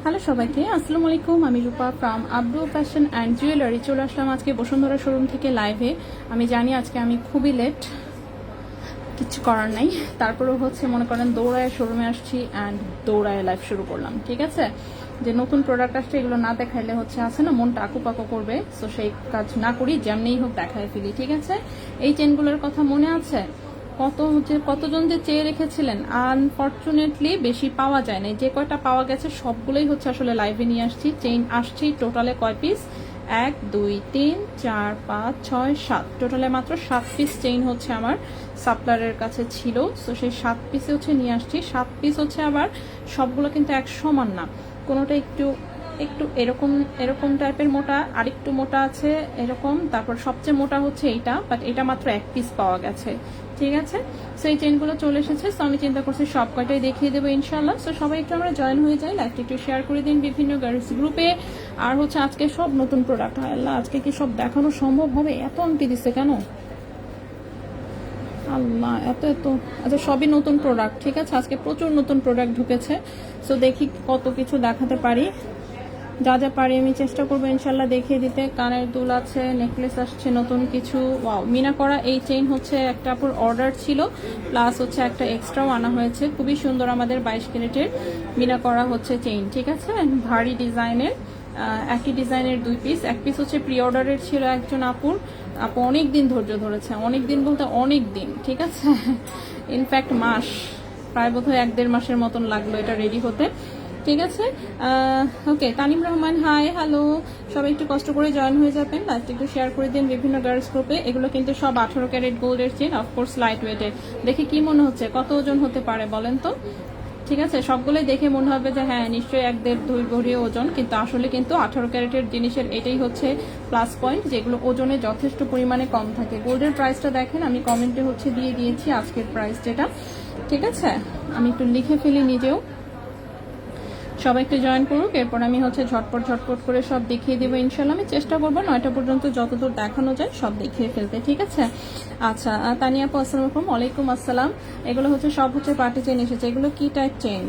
Hello সবাইকে, আসসালামু আলাইকুম। আমি রূপা from Abru fashion and jewellery চলে আসলাম আজকে বসুন্ধরা শোরুম থেকে লাইভে। আমি জানি আজকে আমি খুবই লেট, কিছু করার নাই। তারপরেও হচ্ছে মনে করেন দৌড়ায় শোরুমে আসছি অ্যান্ড দৌড়ায় লাইভ শুরু করলাম। ঠিক আছে, যে নতুন প্রোডাক্ট আসছে এগুলো না দেখাইলে হচ্ছে আছে না মনটা আকুপাকু করবে, সো সেই কাজ না করি, যেমনিই হোক দেখায় ফেলি। ঠিক আছে, এই চেনগুলোর কথা মনে আছে? কতজন যে চেয়ে রেখেছিলেন, আনফর্চুনেটলি বেশি পাওয়া যায় না। যে কয়টা পাওয়া গেছে সবগুলোই হচ্ছে আসলে লাইভে নিয়ে আসছি। চেইন আসছি টোটালে কয় পিস? 1 2 3 4 5 6 7, টোটালে মাত্র 7 পিস চেইন হচ্ছে আমার সাপ্লায়ারের কাছে ছিল। সো সেই 7 পিসে হচ্ছে নিয়ে আসছি। 7 পিস হচ্ছে আবার সবগুলো কিন্তু এক সমান না, কোনোটা একটু একটু এরকম এরকম টাইপের মোটা, আরেকটু মোটা আছে এরকম, তারপর সবচেয়ে মোটা হচ্ছে এইটা, বাট এটা মাত্র 1 পিস পাওয়া গেছে। ঠিক আছে, সো এই চেনগুলো চলে এসেছে। সো আমি চিন্তা করছি সব কয়টাই দেখিয়ে দেবো ইনশাল্লাহ। সো সবাই একটু আমরা জয়েন হয়ে যাই, লাইভটা একটু শেয়ার করে দিন বিভিন্ন গার্লস গ্রুপে। আর হচ্ছে আজকে সব নতুন প্রোডাক্ট। হয় আল্লাহ, আজকে কি সব দেখানো সম্ভব হবে? এত আংটি দিচ্ছে কেন আল্লাহ, এত এত। আচ্ছা, সবই নতুন প্রোডাক্ট। ঠিক আছে, আজকে প্রচুর নতুন প্রোডাক্ট ঢুকেছে। সো দেখি কত কিছু দেখাতে পারি। যা যা পারি আমি চেষ্টা করবো ইনশাল্লাহ দেখিয়ে দিতে। কানের দুল আছে, নেকলেস আসছে নতুন কিছু। ওয়াও, মিনা করা এই চেইন হচ্ছে একটা আপুর অর্ডার ছিল, প্লাস হচ্ছে একটা এক্সট্রাও আনা হয়েছে। খুবই সুন্দর আমাদের 22 ক্যারেটের মিনা করা হচ্ছে চেইন। ঠিক আছে, ভারী ডিজাইনের, একই ডিজাইনের 2 পিস। 1 পিস হচ্ছে প্রি অর্ডারের ছিল একজন আপু অনেক দিন ধৈর্য ধরেছে, অনেক দিন বলতে অনেক দিন। ঠিক আছে, ইনফ্যাক্ট মাস, প্রায় বোধহয় 1-1.5 মাসের মতন লাগলো এটা রেডি হতে। ঠিক আছে, okay. Tanim Rahman, hi, hello. সবাই একটু কষ্ট করে জয়েন হয়ে যাবেন, লাইভটা একটু শেয়ার করে দিন বিভিন্ন গার্লস গ্রুপে। এগুলো কিন্তু সব 18 ক্যারেট গোল্ডের চেন, অফকোর্স লাইট ওয়েটের। দেখে কি মনে হচ্ছে কত ওজন হতে পারে বলেন তো? ঠিক আছে, সবগুলোই দেখে মনে হবে যে হ্যাঁ নিশ্চয়ই 1-1.5-2 ভরি ওজন, কিন্তু আসলে কিন্তু 18 ক্যারেটের জিনিসের এটাই হচ্ছে প্লাস পয়েন্ট, যেগুলো ওজনে যথেষ্ট পরিমাণে কম থাকে। গোল্ডের প্রাইসটা দেখেন, আমি কমেন্টে হচ্ছে দিয়ে দিয়েছি আজকের প্রাইস যেটা। ঠিক আছে, আমি একটু লিখে ফেলি নিজেও, সবাই একটু জয়েন করুক। এরপর আমি হচ্ছে ঝটপট করে সব দেখিয়ে দেবো ইনশাল্লাহ। আমি চেষ্টা করবো 9টা পর্যন্ত যতদূর দেখানো যায় সব দেখিয়ে ফেলতে। ঠিক আছে, আচ্ছা। তানিয়া আপু, আসসালামু আলাইকুম। ওয়ালাইকুম আসসালাম। এগুলো হচ্ছে সব হচ্ছে পার্টি চেইন এসেছে। এগুলো কি টাইপ চেইন?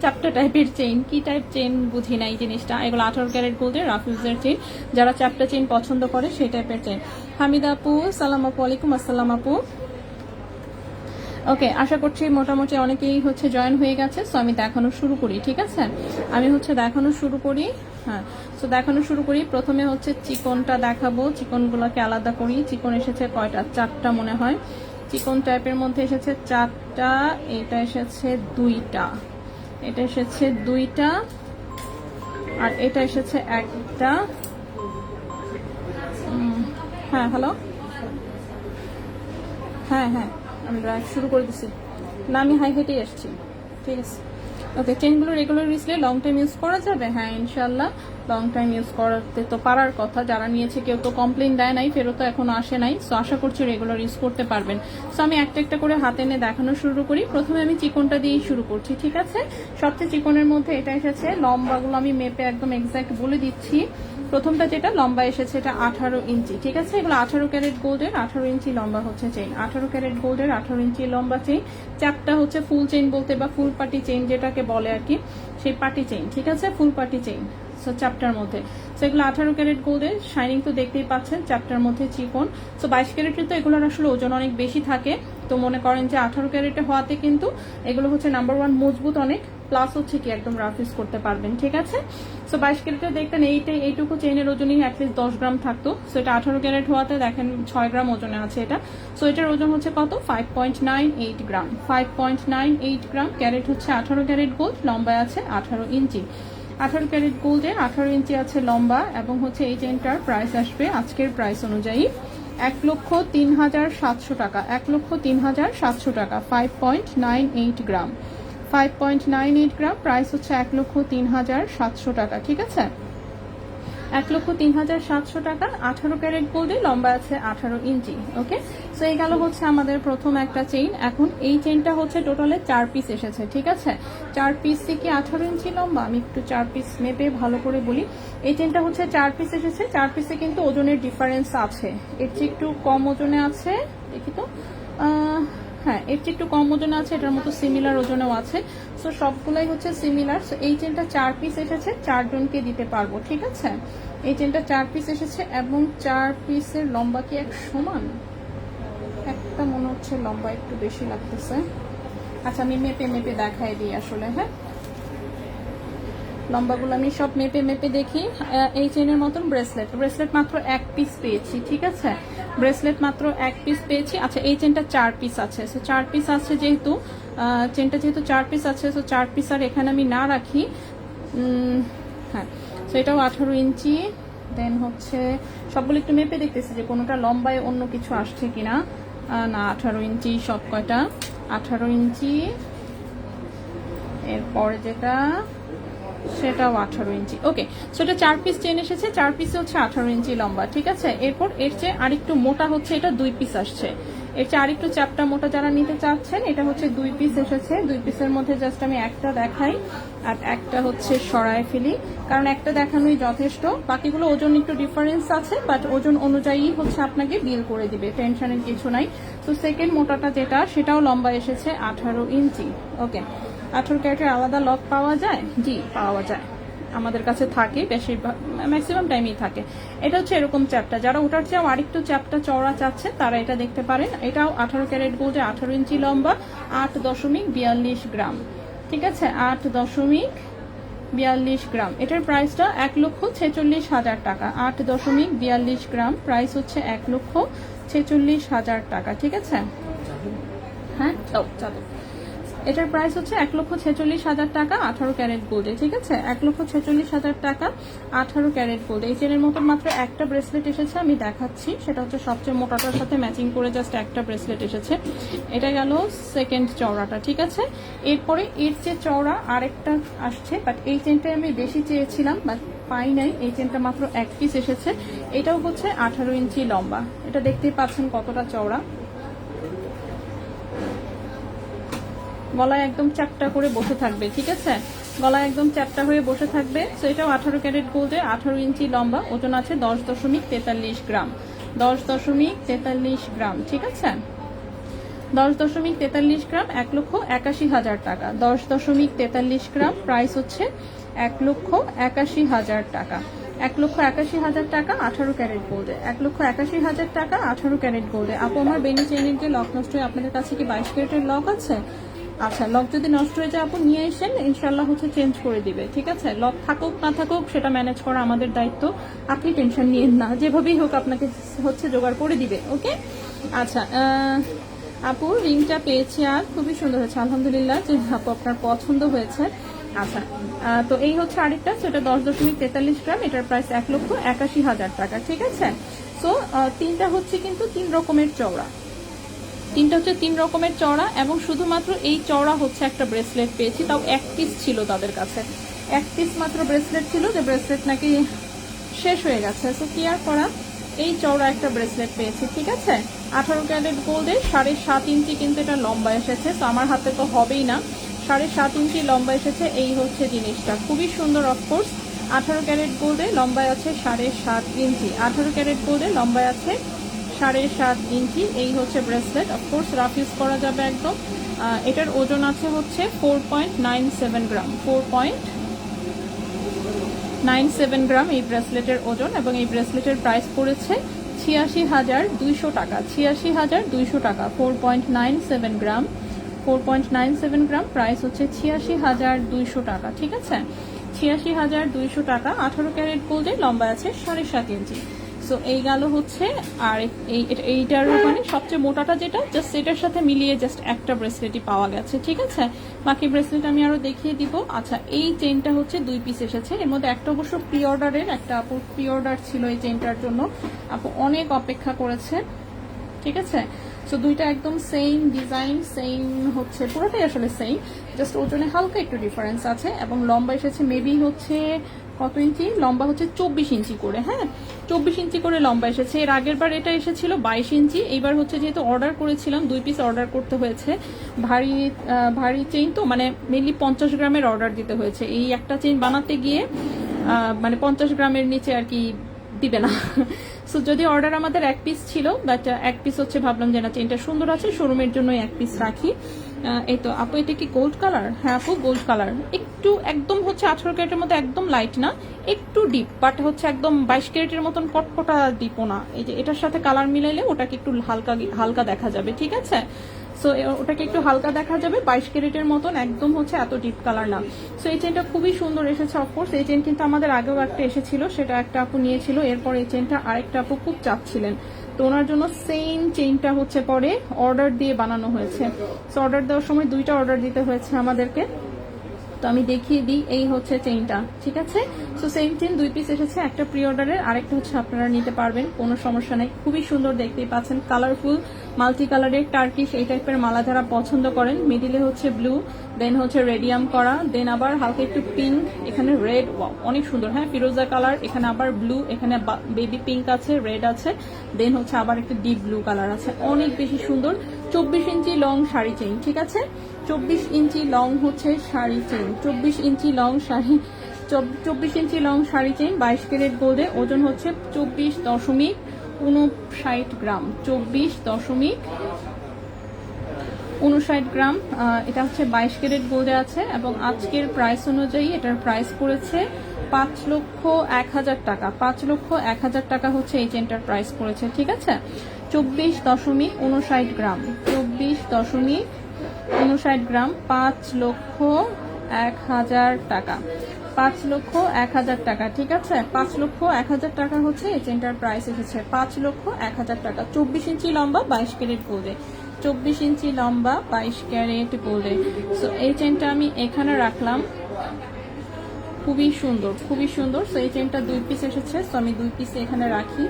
চ্যাপ্টা টাইপের চেইন। কি টাইপ চেইন বুঝি না এই জিনিসটা। এগুলো 18 ক্যারেট গোল্ডের রাফিউজের চেইন, যারা চ্যাপ্টা চেইন পছন্দ করে সেই টাইপের চেইন। হামিদা আপু, সালাম আপু। ওয়ালাইকুম আসসালাম আপু। ওকে, আশা করছি মোটামুটি অনেকেই হচ্ছে জয়েন হয়ে গেছে। সো আমি দেখানো শুরু করি। ঠিক আছে, আমি হচ্ছে দেখানো শুরু করি। হ্যাঁ, সো দেখানো শুরু করি। প্রথমে হচ্ছে চিকনটা দেখাবো, চিকনগুলোকে আলাদা করি। চিকন এসেছে কয়টা? 4টা মনে হয়। চিকন টাইপের মধ্যে এসেছে 4টা, এটা এসেছে 2টা, এটা এসেছে 2টা, আর এটা এসেছে 1টা। হ্যাঁ, হ্যালো। হ্যাঁ হ্যাঁ, আমি ড্রাইভ শুরু করে দিছি না, আমি হাই হেঁটেই আসছি। ঠিক আছে, ওকে। চেনগুলো রেগুলার ইউজলে লং টাইম ইউজ করা যাবে? হ্যাঁ ইনশাল্লাহ, লং টাইম ইউজ করতে তো পারার কথা। যারা নিয়েছে কেউ তো কমপ্লেন দেয় নাই, ফেরতও এখনো আসে নাই। সো আশা করছি রেগুলার ইউজ করতে পারবেন। সো আমি একটা একটা করে হাতে এনে দেখানো শুরু করি। প্রথমে আমি চিকনটা দিয়েই শুরু করছি। ঠিক আছে, সবচেয়ে চিকনের মধ্যে এটা এসেছে। লম্বাগুলো আমি মেপে একদম এক্সাক্ট বলে দিচ্ছি। প্রথমটা যেটা লম্বা এসেছে এটা 18 ইঞ্চি। ঠিক আছে, এগুলো 18 ক্যারেট গোল্ডের 18 ইঞ্চি লম্বা হচ্ছে চেইন। 18 ক্যারেট গোল্ডের 18 ইঞ্চি লম্বা চেইন। চারটা হচ্ছে ফুল চেইন বলতে, বা ফুল পাটি চেইন যেটাকে বলে আর কি, সেই পাটি চেইন। ঠিক আছে, ফুল পাটি চেইন। সো চ্যাপ্টার মধ্যে, সো এগুলো 18 ক্যারেট গোল্ডের। শাইনিং তো দেখতেই পাচ্ছেন, চ্যাপ্টার মধ্যে চিকন। সো 22 ক্যারেটের তো এগুলোর আসলে ওজন অনেক বেশি থাকে। তো মনে করেন যে 18 ক্যারেটে হওয়াতে কিন্তু এগুলো হচ্ছে নাম্বার 1 মজবুত অনেক, প্লাস হচ্ছে কি একদম রাফ ইউজ করতে পারবেন। ঠিক আছে, সো 22 ক্যারেটে দেখতেন এইটুকু চেইনের ওজনই অ্যাটলিস্ট 10 গ্রাম থাকতো। সো এটা 18 ক্যারেট হওয়াতে দেখেন 6 গ্রাম ওজনে আছে এটা। সো এটার ওজন হচ্ছে কত? 5.98 গ্রাম। 5.98 গ্রাম। ক্যারেট হচ্ছে 18 ক্যারেট গোল্ড, লম্বা আছে 18 ইঞ্চি। 18 ক্যারেট গোল্ডের 18 ইঞ্চি আছে লম্বা, এবং হচ্ছে এই চেইনটার প্রাইস আসবে আজকের প্রাইস অনুযায়ী 1,03,700 টাকা। 1,03,700 টাকা। 5.98 গ্রাম। 5.98 গ্রাম, প্রাইস হচ্ছে 1,03,700 টাকা। ঠিক আছে, 1,03,700 টাকা। 18 ক্যারেট গোল্ডে, লম্বা আছে 18 ইঞ্চি। ওকে, সো এই গেল হচ্ছে আমাদের প্রথম একটা চেইন। এখন এই চেইনটা হচ্ছে টোটালে 4 পিস এসেছে। ঠিক আছে, 4 পিস থেকে 18 ইঞ্চি লম্বা। আমি একটু 4 পিস মেপে ভালো করে বলি। এই চেইনটা হচ্ছে 4 পিস এসেছে। 4 পিসে কিন্তু ওজনের ডিফারেন্স আছে, এর চেয়ে একটু কম ওজনে আছে। দেখি তো, হ্যাঁ এর চেয়ে একটু কম ওজনে আছে, এটার মতো সিমিলার ওজনেও আছে। সো সবগুলাই হচ্ছে সিমিলার। সো এই চেনটা 4 পিস এসেছে, 4 জনকে দিতে পারবো, ঠিক আছে। এই চেনটা 4 পিস এসেছে এবং 4 পিসের লম্বা কি এক সমান? একটা মনে হচ্ছে লম্বা একটু বেশি লাগতেছে। আচ্ছা আমি মেপে মেপে দেখাই দিই আসলে। হ্যাঁ লম্বাগুলো আমি সব মেপে মেপে দেখি। এই চেনের মতন ব্রেসলেট, ব্রেসলেট মাত্র 1 পিস পেয়েছি, ঠিক আছে। ব্রেসলেট মাত্র 1 পিস পেয়েছি। আচ্ছা এই চেনটা 4 পিস আছে। সো 4 পিস আছে যেহেতু, চেনটা যেহেতু 4 পিস আছে, সো 4 পিস আর এখানে আমি না রাখি। হ্যাঁ সো এটাও 18 ইঞ্চি। দেন হচ্ছে সবগুলো একটু মেপে দেখতেছি যে কোনোটা লম্বায় অন্য কিছু আসছে কিনা। না 18 ইঞ্চি সব কয়টা, 18 ইঞ্চি। এরপরে যেটা সেটাও 18 ইঞ্চি। ওকে সো এটা 4 পিস চেন এসেছে, 4 পিসে হচ্ছে 18 ইঞ্চি লম্বা, ঠিক আছে। এরপর এর চেয়ে আরেকটু মোটা হচ্ছে, এটা 2 পিস আসছে। এর চেয়ে আরেকটু চ্যাপটা মোটা যারা নিতে চাচ্ছেন, এটা হচ্ছে 2 পিস এসেছে। 2 পিসের মধ্যে জাস্ট আমি একটা দেখাই আর একটা হচ্ছে সরায় ফেলি, কারণ একটা দেখানোই যথেষ্ট। বাকিগুলো ওজন একটু ডিফারেন্স আছে, বাট ওজন অনুযায়ী হচ্ছে আপনাকে বিল করে দিবে, টেনশনের কিছু নাই। তো সেকেন্ড মোটাটা যেটা, সেটাও লম্বা এসেছে 18 ইঞ্চি। ওকে 18 ক্যারেটের আলাদা লক পাওয়া যায়? জি পাওয়া যায়, আমাদের কাছে থাকে, বেশিরভাগ ম্যাক্সিমাম টাইমই থাকে। এটা হচ্ছে এরকম চ্যাপটা, যারা ওটার চেয়েও আরেকটু চ্যাপটা চওড়া চাচ্ছে তারা এটা দেখতে পারেন। এটাও 18 ক্যারেট গোল্ডে 18 ইঞ্চি লম্বা, 8.42 গ্রাম, ঠিক আছে। 8.42 গ্রাম। এটার প্রাইসটা 1,46,000 টাকা। 8.42 গ্রাম, প্রাইস হচ্ছে 1,46,000 টাকা, ঠিক আছে। হ্যাঁ চলো, এটার প্রাইস হচ্ছে 1,46,000 টাকা 18 ক্যারেট গোল্ডে, ঠিক আছে। 1,46,000 টাকা 18 ক্যারেট গোল্ড। এই চেনের মতন মাত্র একটা ব্রেসলেট এসেছে, আমি দেখাচ্ছি। সেটা হচ্ছে সবচেয়ে মোটাটার সাথে ম্যাচিং করে জাস্ট একটা ব্রেসলেট এসেছে। এটা গেল সেকেন্ড চওড়াটা, ঠিক আছে। এরপরে এর চেয়ে চওড়া আরেকটা আসছে, বাট এই চেনটাই আমি বেশি চেয়েছিলাম বাট পাই নাই। এই চেনটা মাত্র 1 পিস এসেছে। এটাও হচ্ছে 18 ইঞ্চি লম্বা। এটা দেখতেই পাচ্ছেন কতটা চওড়া, গলায় একদম চ্যাপটা করে বসে থাকবে, ঠিক আছে। গলায় একদম চ্যাপটা হয়ে বসে থাকবে। তো এটাও 18 ক্যারেট গোল্ডে, 18 ইঞ্চি লম্বা, ওজন আছে 10.43 গ্রাম। 10.43 গ্রাম, ঠিক আছে। 10.43 গ্রাম, 1,81,000 টাকা। 10.43 গ্রাম, প্রাইস হচ্ছে 1,81,000 টাকা। 1,81,000 টাকা 18 ক্যারেট গোল্ডে। 1,81,000 টাকা 18 ক্যারেট গোল্ডে। আপু আমার বেনি চেনের যে লক নষ্ট হয়, আপনাদের কাছে কি 22 ক্যারেটের লক আছে? আচ্ছা লক যদি নষ্ট হয়ে যায় আপু নিয়ে এসেন, ইনশাল্লাহ হচ্ছে চেঞ্জ করে দিবে, ঠিক আছে। লক থাকুক না থাকুক সেটা ম্যানেজ করা আমাদের দায়িত্ব, আপনি টেনশন নিয়েন না, যেভাবেই হোক আপনাকে হচ্ছে জোগাড় করে দিবে। ওকে আচ্ছা আপু রিংটা পেয়েছি আর খুবই সুন্দর হয়েছে, আলহামদুলিল্লাহ যে আপু আপনার পছন্দ হয়েছে। আচ্ছা তো এই হচ্ছে আরেকটা, সেটা 10.43 গ্রাম, এটার প্রাইস 1,81,000 টাকা, ঠিক আছে। সো তিনটা হচ্ছে কিন্তু 3 রকমের চওড়া, তিনটা হচ্ছে 3 রকমের চওড়া, এবং শুধুমাত্র এই চওড়া হচ্ছে একটা ব্রেসলেট পেয়েছি, তাও 1 পিস ছিল তাদের কাছে। 1 পিস মাত্র ব্রেসলেট ছিল, যে ব্রেসলেট নাকি শেষ হয়ে গেছে। সো কি আর করা, এই চওড়া একটা ব্রেসলেট পেয়েছি, ঠিক আছে। 18 ক্যারেট গোল্ডে 7.5 ইঞ্চি কিন্তু এটা লম্বা এসেছে। তো আমার হাতে তো হবেই না, 7.5 ইঞ্চি লম্বা এসেছে। এই হচ্ছে জিনিসটা, খুবই সুন্দর। অফকোর্স 18 ক্যারেট গোল্ডে লম্বায় আছে 7.5 ইঞ্চি। 18 ক্যারেট গোল্ডে লম্বায় আছে 7.5 ইঞ্চি। এই হচ্ছে ব্রেসলেট, অফকোর্স রাফ ইউজ করা যাবে একদম। এটার ওজন আছে হচ্ছে 4.97 গ্রাম, 4.97 গ্রাম এই ব্রেসলেটের ওজন, এবং এই ব্রেসলেটের প্রাইস পড়েছে 86,200 টাকা। 86,200 টাকা, 4.97 গ্রাম, 4.97 গ্রাম, প্রাইস হচ্ছে 86,200 টাকা, ঠিক আছে। 86,200 টাকা। 18 ক্যারেট গোল্ডে লম্বা আছে 7.5 ইঞ্চি। সো এই গেল হচ্ছে, আর এইটার মানে সবচেয়ে মোটাটা যেটা, জাস্ট এটার সাথে মিলিয়ে জাস্ট একটা ব্রেসলেটই পাওয়া গেছে, ঠিক আছে। বাকি ব্রেসলেট আমি আরো দেখিয়ে দিব। আচ্ছা এই চেনটা হচ্ছে 2 পিস এসেছে, এর মধ্যে একটা অবশ্য প্রি অর্ডারের, একটা আপুর প্রি অর্ডার ছিল এই চেনটার জন্য, আপু অনেক অপেক্ষা করেছে, ঠিক আছে। সো দুইটা একদম সেম ডিজাইন, সেম হচ্ছে, পুরোটাই আসলে সেম, জাস্ট ওজনে হালকা একটু ডিফারেন্স আছে। এবং লম্বা এসেছে মেবি হচ্ছে কত ইঞ্চি, লম্বা হচ্ছে 24 ইঞ্চি করে। হ্যাঁ 24 ইঞ্চি করে লম্বা এসেছে। এর আগের বার এটা এসেছিল 22 ইঞ্চি। এইবার হচ্ছে যেহেতু অর্ডার করেছিলাম, 2 পিস অর্ডার করতে হয়েছে, ভারী চেইন তো, মানে মেনলি 50 গ্রামের অর্ডার দিতে হয়েছে। এই একটা চেইন বানাতে গিয়ে মানে 50 গ্রামের নিচে আর কি দিবে না। সো যদি অর্ডার আমাদের এক পিস ছিল, বাট এক পিস হচ্ছে ভাবলাম যে না চেনটা সুন্দর আছে, শোরুমের জন্য এক পিস রাখি। এই তো আপু, এটা কি গোল্ড কালার? হ্যাঁ আপু, গোল্ড কালার। একটু একদম হচ্ছে 18 ক্যারেটের মধ্যে একদম লাইট না, একটু ডিপ, বাট হচ্ছে একদম 22 ক্যারেটের মতন কটকটা ডিপও না। এই যে এটার সাথে কালার মিলাইলে ওটাকে একটু হালকা হালকা দেখা যাবে, ঠিক আছে? সো ওটাকে একটু হালকা দেখা যাবে, 22 ক্যারেটের মতন, একদম হচ্ছে এত ডিপ কালার না। সো এই চেনটা খুবই সুন্দর এসেছে। অফকোর্স এই চেন কিন্তু আমাদের আগেও একটা এসেছিল, সেটা একটা আপু নিয়েছিল, এরপর এই চেনটা আরেকটা আপু খুব চাচ্ছিলেন, তো ওনার জন্য সেম চেইনটা হচ্ছে পরে অর্ডার দিয়ে বানানো হয়েছে। সো অর্ডার দেওয়ার সময় দুইটা অর্ডার দিতে হয়েছে আমাদেরকে। তো আমি দেখিয়ে দিই, এই হচ্ছে চেইনটা, ঠিক আছে? সো সেম চেইন 2 পিস এসেছে, একটা প্রি অর্ডারের, আরেকটা হচ্ছে আপনারা নিতে পারবেন, কোনো সমস্যা নেই। খুবই সুন্দর, দেখতেই পাচ্ছেন, কালারফুল মাল্টি কালারের টার্কিশ এই টাইপের মালা যারা পছন্দ করেন। মিডিলে হচ্ছে ব্লু, দেন হচ্ছে রেডিয়াম করা, দেন আবার হালকা একটু পিঙ্ক, এখানে রেড, অনেক সুন্দর। হ্যাঁ, ফিরোজা কালার, এখানে আবার ব্লু, এখানে বেবি পিঙ্ক আছে, রেড আছে, দেন হচ্ছে আবার একটু ডিপ ব্লু কালার আছে, অনেক বেশি সুন্দর। 24 ইঞ্চি লং শাড়ি চেইন, ঠিক আছে? 24 ইঞ্চি লং হচ্ছে শাড়ি চেইন, 24 ইঞ্চি লং শাড়ি, 24 ইঞ্চি লং শাড়ি চেইন, 22 ক্যারেট গোল্ডে, ওজন হচ্ছে 24.59 গ্রাম, 24.59 গ্রাম। এটা হচ্ছে 22 ক্যারেট গোল্ডে আছে, এবং আজকের প্রাইস অনুযায়ী এটার প্রাইস পড়েছে 5,01,000 টাকা। 5,01,000 টাকা হচ্ছে এই চেনটার প্রাইস পড়েছে, ঠিক আছে? 24.59 গ্রাম, 24.59 গ্রাম, 5,01,000 টাকা, 5,01,000 টাকা, ঠিক আছে? 5,01,000 টাকা হচ্ছে এই চেনটার প্রাইস এসেছে, 5,01,000 টাকা। 24 ইঞ্চি লম্বা, 22 ক্যারেট গোল্ডে, 24 ইঞ্চি লম্বা, 22 ক্যারেট গোল্ডে। সো এই চেনটা আমি এখানে রাখলাম, খুবই সুন্দর, খুবই সুন্দর। সো এই চেনটা 2 পিস এসেছে, সো আমি 2 পিস এখানে রাখি।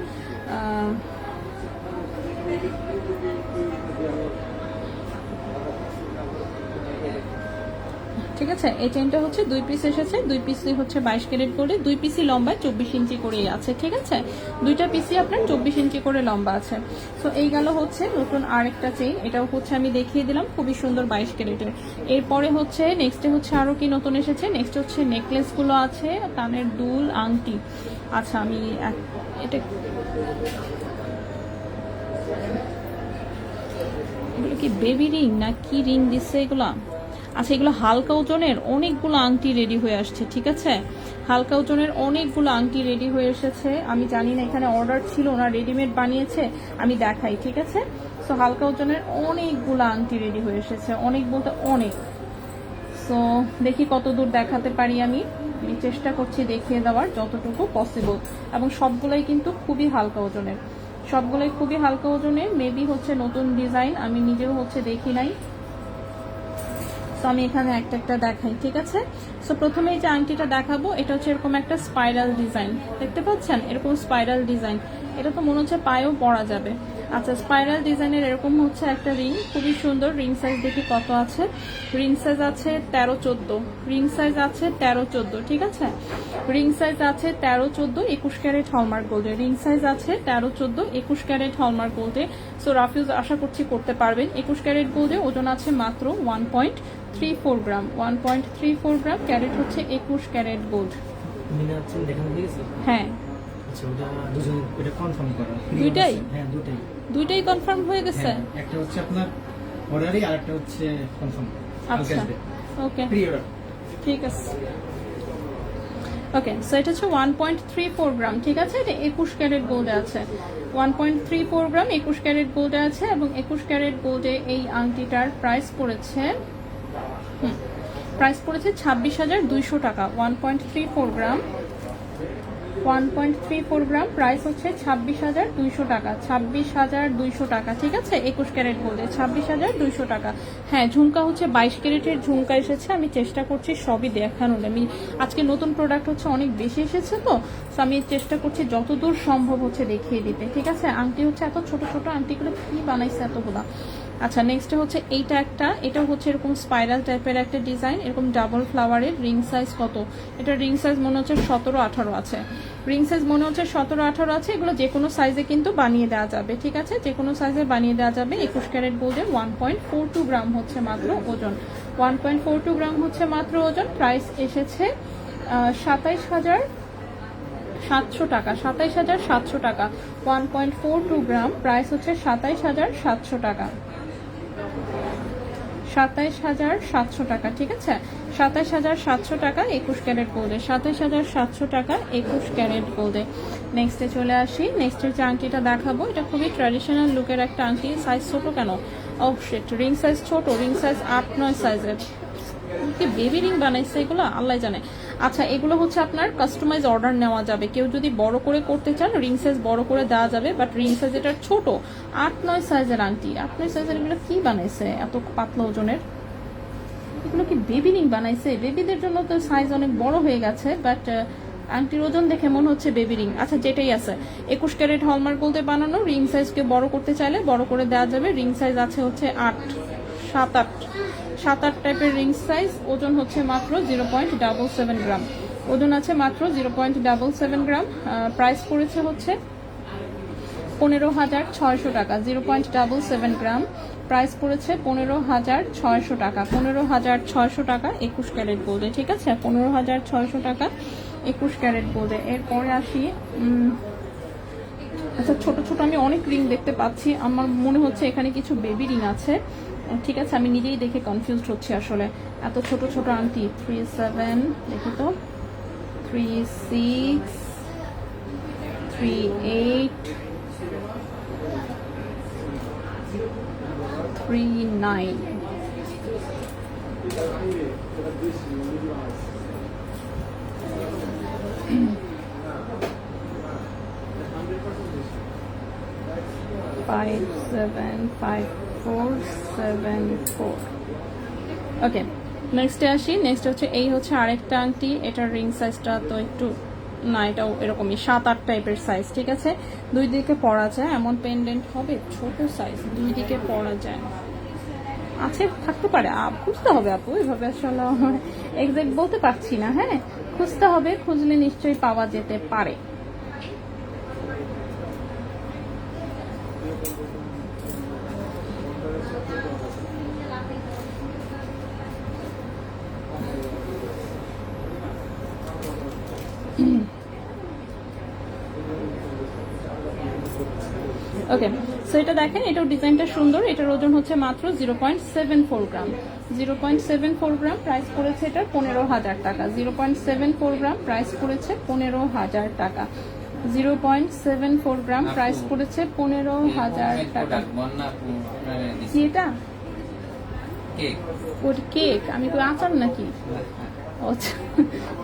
ঠিক আছে, এই চেনটা হচ্ছে 2 পিস এসেছে, 2 পিসই হচ্ছে 22 ক্যারেট করে, 2 পিসই লম্বায় 24 ইঞ্চি করেই আছে, ঠিক আছে? দুইটা পিসই আপনার 24 ইঞ্চি করে লম্বা আছে। সো এই গেল হচ্ছে নতুন আরেকটা চেইন, এটাও হচ্ছে আমি দেখিয়ে দিলাম, খুবই সুন্দর 22 ক্যারেটের। এরপরে হচ্ছে নেক্সটে হচ্ছে আরো কি নতুন এসেছে, নেক্সট হচ্ছে নেকলেস গুলো আছে, কানের দুল, আংটি। আচ্ছা, আমি এটা এগুলো কি বেবি রিং না কি রিং দিচ্ছে এগুলা? আচ্ছা, এগুলো হালকা ওজনের অনেকগুলো আংটি রেডি হয়ে আসছে, ঠিক আছে? হালকা ওজনের অনেকগুলো আংটি রেডি হয়ে এসেছে। আমি জানি না এখানে অর্ডার ছিল না রেডিমেড বানিয়েছে, আমি দেখাই, ঠিক আছে? সো হালকা ওজনের অনেকগুলো আংটি রেডি হয়ে এসেছে, অনেক বলতে অনেক। সো দেখি কত দূর দেখাতে পারি, আমি চেষ্টা করছি দেখিয়ে দেওয়ার যতটুকু পসিবল, এবং সবগুলাই কিন্তু খুবই হালকা ওজনের, সবগুলাই খুবই হালকা ওজনের। মেবি হচ্ছে নতুন ডিজাইন, আমি নিজেও হচ্ছে দেখি নাই। সো আমি এখানে একটা একটা দেখাই, ঠিক আছে? সো প্রথমে এই যে আংটিটা দেখাবো, এটা হচ্ছে এরকম একটা স্পাইরাল ডিজাইন, দেখতে পাচ্ছেন? এরকম স্পাইরাল ডিজাইন, এটা তো মনে হচ্ছে পায়েও পরা যাবে। আচ্ছা, স্পাইরাল ডিজাইনের এরকম হচ্ছে একটা রিং, খুবই সুন্দর। রিং সাইজ দেখি কত আছে, রিং সাইজ আছে 13-14, রিং সাইজ আছে 13-14, ঠিক আছে? রিং সাইজ আছে 13-14, 21 ক্যারেট হলমার্ক গোল্ডে, রিং সাইজ আছে 13-14, 21 ক্যারেট হলমার্ক গোল্ডে। সো রাফিউজ আশা করছি করতে পারবেন। 21 ক্যারেট গোল্ডে, ওজন আছে মাত্র 1.34 গ্রাম, 1.34 গ্রাম, ক্যারেট হচ্ছে 21 ক্যারেট গোল্ড। হ্যাঁ, দুইটাই, দুইটাই কনফার্ম হয়ে গেছে। একটা হচ্ছে আপনার অর্ডারই, আর একটা হচ্ছে কনফার্ম। আচ্ছা, ওকে, ঠিক আছে। ওকে, সো এটা হচ্ছে 1.34 গ্রাম, ঠিক আছে? এটা 21 ক্যারেট গোল্ডে আছে, 1.34 গ্রাম 21 ক্যারেট গোল্ডে আছে, এবং 21 ক্যারেট গোল্ডে এই আংটিটার প্রাইস পড়েছে 26,200 টাকা। 1.34 গ্রাম, 1.34 গ্রাম, প্রাইস হচ্ছে 26,200 টাকা, 26,200 টাকা, ঠিক আছে? 21 ক্যারেট গোল্ডে 26,200 টাকা। হ্যাঁ, ঝুমকা হচ্ছে 22 ক্যারেটের ঝুমকা এসেছে, আমি চেষ্টা করছি সবই দেখানোর। আমি আজকে নতুন প্রোডাক্ট হচ্ছে অনেক বেশি এসেছে, তো আমি চেষ্টা করছি যতদূর সম্ভব হচ্ছে দেখিয়ে দিতে, ঠিক আছে? আংটি হচ্ছে এত ছোট ছোট আংটিগুলো কি বানাইছে এতগুলা। আচ্ছা, নেক্সট হচ্ছে এইটা একটা, এটা হচ্ছে এরকম স্পাইরাল টাইপের একটা ডিজাইন, এরকম ডাবল ফ্লাওয়ারের। রিং সাইজ কত? এটা রিং সাইজ মনে হচ্ছে 17-18 আছে, রিং সাইজ মনে হচ্ছে 17-18 আছে। এগুলো যে কোনো সাইজে কিন্তু বানিয়ে দেওয়া যাবে, ঠিক আছে? যে কোনো সাইজে বানিয়ে দেওয়া যাবে। 21 ক্যারেট গোল্ডের, 1.42 গ্রাম হচ্ছে মাত্র ওজন, 1.42 গ্রাম হচ্ছে মাত্র ওজন। প্রাইস এসেছে 700 টাকা, 27,700 টাকা, 1.42 গ্রাম, প্রাইস হচ্ছে 27,700 টাকা, 27,700 টাকা। ঠিক আছে, 27,700 টাকা 21 ক্যারেট গোল্ডে, 27,700 টাকা 21 ক্যারেট গোল্ডে। নেক্সটে চলে আসি। নেক্সটের যে আংটিটা দেখাবো, এটা খুবই ট্র্যাডিশনাল লুকের একটা আংটি। সাইজ ছোট কেন? ও শিট, রিং সাইজ ছোট, রিং সাইজ 8-9 সাইজের। কি বেবি রিং বানাইছে এগুলো, আল্লাহ জানে। আচ্ছা, এগুলো হচ্ছে আপনার কাস্টমাইজ অর্ডার নেওয়া যাবে। কেউ যদি বড় করে করতে চান, রিং সাইজ বড় করে দেওয়া যাবে, বাট রিং সাইজ এটা ছোট, 8-9 সাইজের আংটি। 8-9 সাইজের এগুলো কি বানাইছে এত পাতলা ওজনের? এগুলো কি বেবি রিং বানাইছে? বেবিদের জন্য তো সাইজ অনেক বড় হয়ে গেছে, বাট আংটির ওজন দেখে মনে হচ্ছে বেবি রিং। আচ্ছা, যেটাই আছে, 21 ক্যারেট হলমার্ক গোল্ডে বানানো। রিং সাইজকে বড় করতে চাইলে বড় করে দেওয়া যাবে। রিং সাইজ আছে হচ্ছে 7-8 টাইপের রিং সাইজ। ওজন হচ্ছে মাত্র 0.77 গ্রাম। ওজন আছে মাত্র 0.77 গ্রাম। প্রাইস পড়েছে হচ্ছে 15,600 টাকা। 0.77 গ্রাম, প্রাইস পড়েছে 15,600 টাকা। 15,600 টাকা 21 ক্যারেট গোল্ডে। ঠিক আছে, 15,600 টাকা 21 ক্যারেট গোল্ডে। এরপরে আসি। আচ্ছা, ছোট ছোট আমি অনেক রিং দেখতে পাচ্ছি, আমার মনে হচ্ছে এখানে কিছু বেবি রিং আছে। ঠিক আছে, আমি নিজেই দেখে কনফিউজড হচ্ছি আসলে, এত ছোট ছোট আংটি। 3-7, দেখি তো, 3-6, 3-8, 3-9। Five, 7, 5, 4, 7, 4। ওকে, নেক্সটে আসি। নেক্সট হচ্ছে এই হচ্ছে আরেকটা আংটি। এটার রিং সাইজটা তো একটু না, এটাও এরকমই 7-8 টাইপের সাইজ। ঠিক আছে, দুই দিকে পরা যায়, এমন পেন্ডেন্ট হবে, ছোট সাইজ, দুই দিকে পরা যায়। আছে, থাকতে পারে, খুঁজতে হবে আপু, এভাবে আসলে এক্সাক্ট বলতে পারছি না। হ্যাঁ, খুঁজতে হবে, খুঁজলে নিশ্চয়ই পাওয়া যেতে পারে। ওকে, সো এটা দেখেন, এটাও ডিজাইনটা সুন্দর। এটার ওজন হচ্ছে মাত্র 0.74 গ্রাম। 0.74 গ্রাম, প্রাইস পড়েছে এটার 15,000 টাকা। 0.74 গ্রাম, প্রাইস পড়েছে 15,000 টাকা। 0.74 গ্রাম, প্রাইস পড়েছে 15,000 টাকা। কি এটা? ওটা কেক? আমি তো আচার নাকি? আচ্ছা,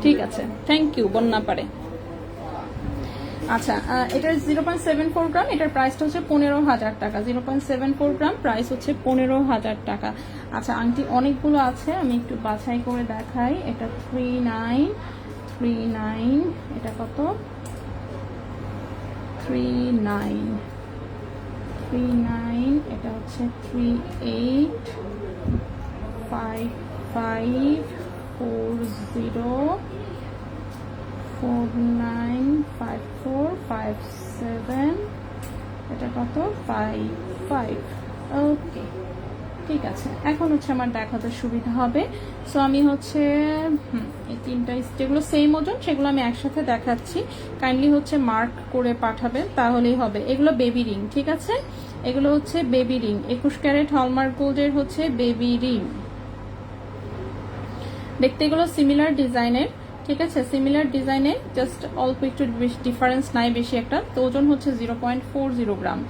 ঠিক আছে, থ্যাংক ইউ, বন্যা পারে। আচ্ছা, এটার 0.74 গ্রাম, এটার প্রাইসটা হচ্ছে 15,000 টাকা। 0.74 গ্রাম, প্রাইস হচ্ছে 15,000 টাকা। আচ্ছা, আংটি অনেকগুলো আছে, আমি একটু বাছাই করে দেখাই। এটা 3.9, এটা কত? 3.9, এটা হচ্ছে 3.8, 5.5, 4.0, 4.9, 5.4, 5.7, এটা কত? 5.5। ওকে, ঠিক আছে, এখন হচ্ছে আমার দেখাতে সুবিধা হবে। সো আমি হচ্ছে এই তিনটা যেগুলো সেম ওজন সেগুলো আমি একসাথে দেখাচ্ছি। কাইন্ডলি হচ্ছে মার্ক করে পাঠাবেন, তাহলেই হবে। এগুলো বেবি রিং। ঠিক আছে, এগুলো হচ্ছে বেবি রিং। 21 ক্যারেট হলমার্ক গোল্ডের হচ্ছে বেবি রিং। দেখতে এগুলো সিমিলার ডিজাইনের। ঠিক আছে, সিমিলার ডিজাইনে, জাস্ট অল্প একটু ডিফারেন্স নাই বেশি একটা। তো ওজন হচ্ছে 0.40 গ্রাম।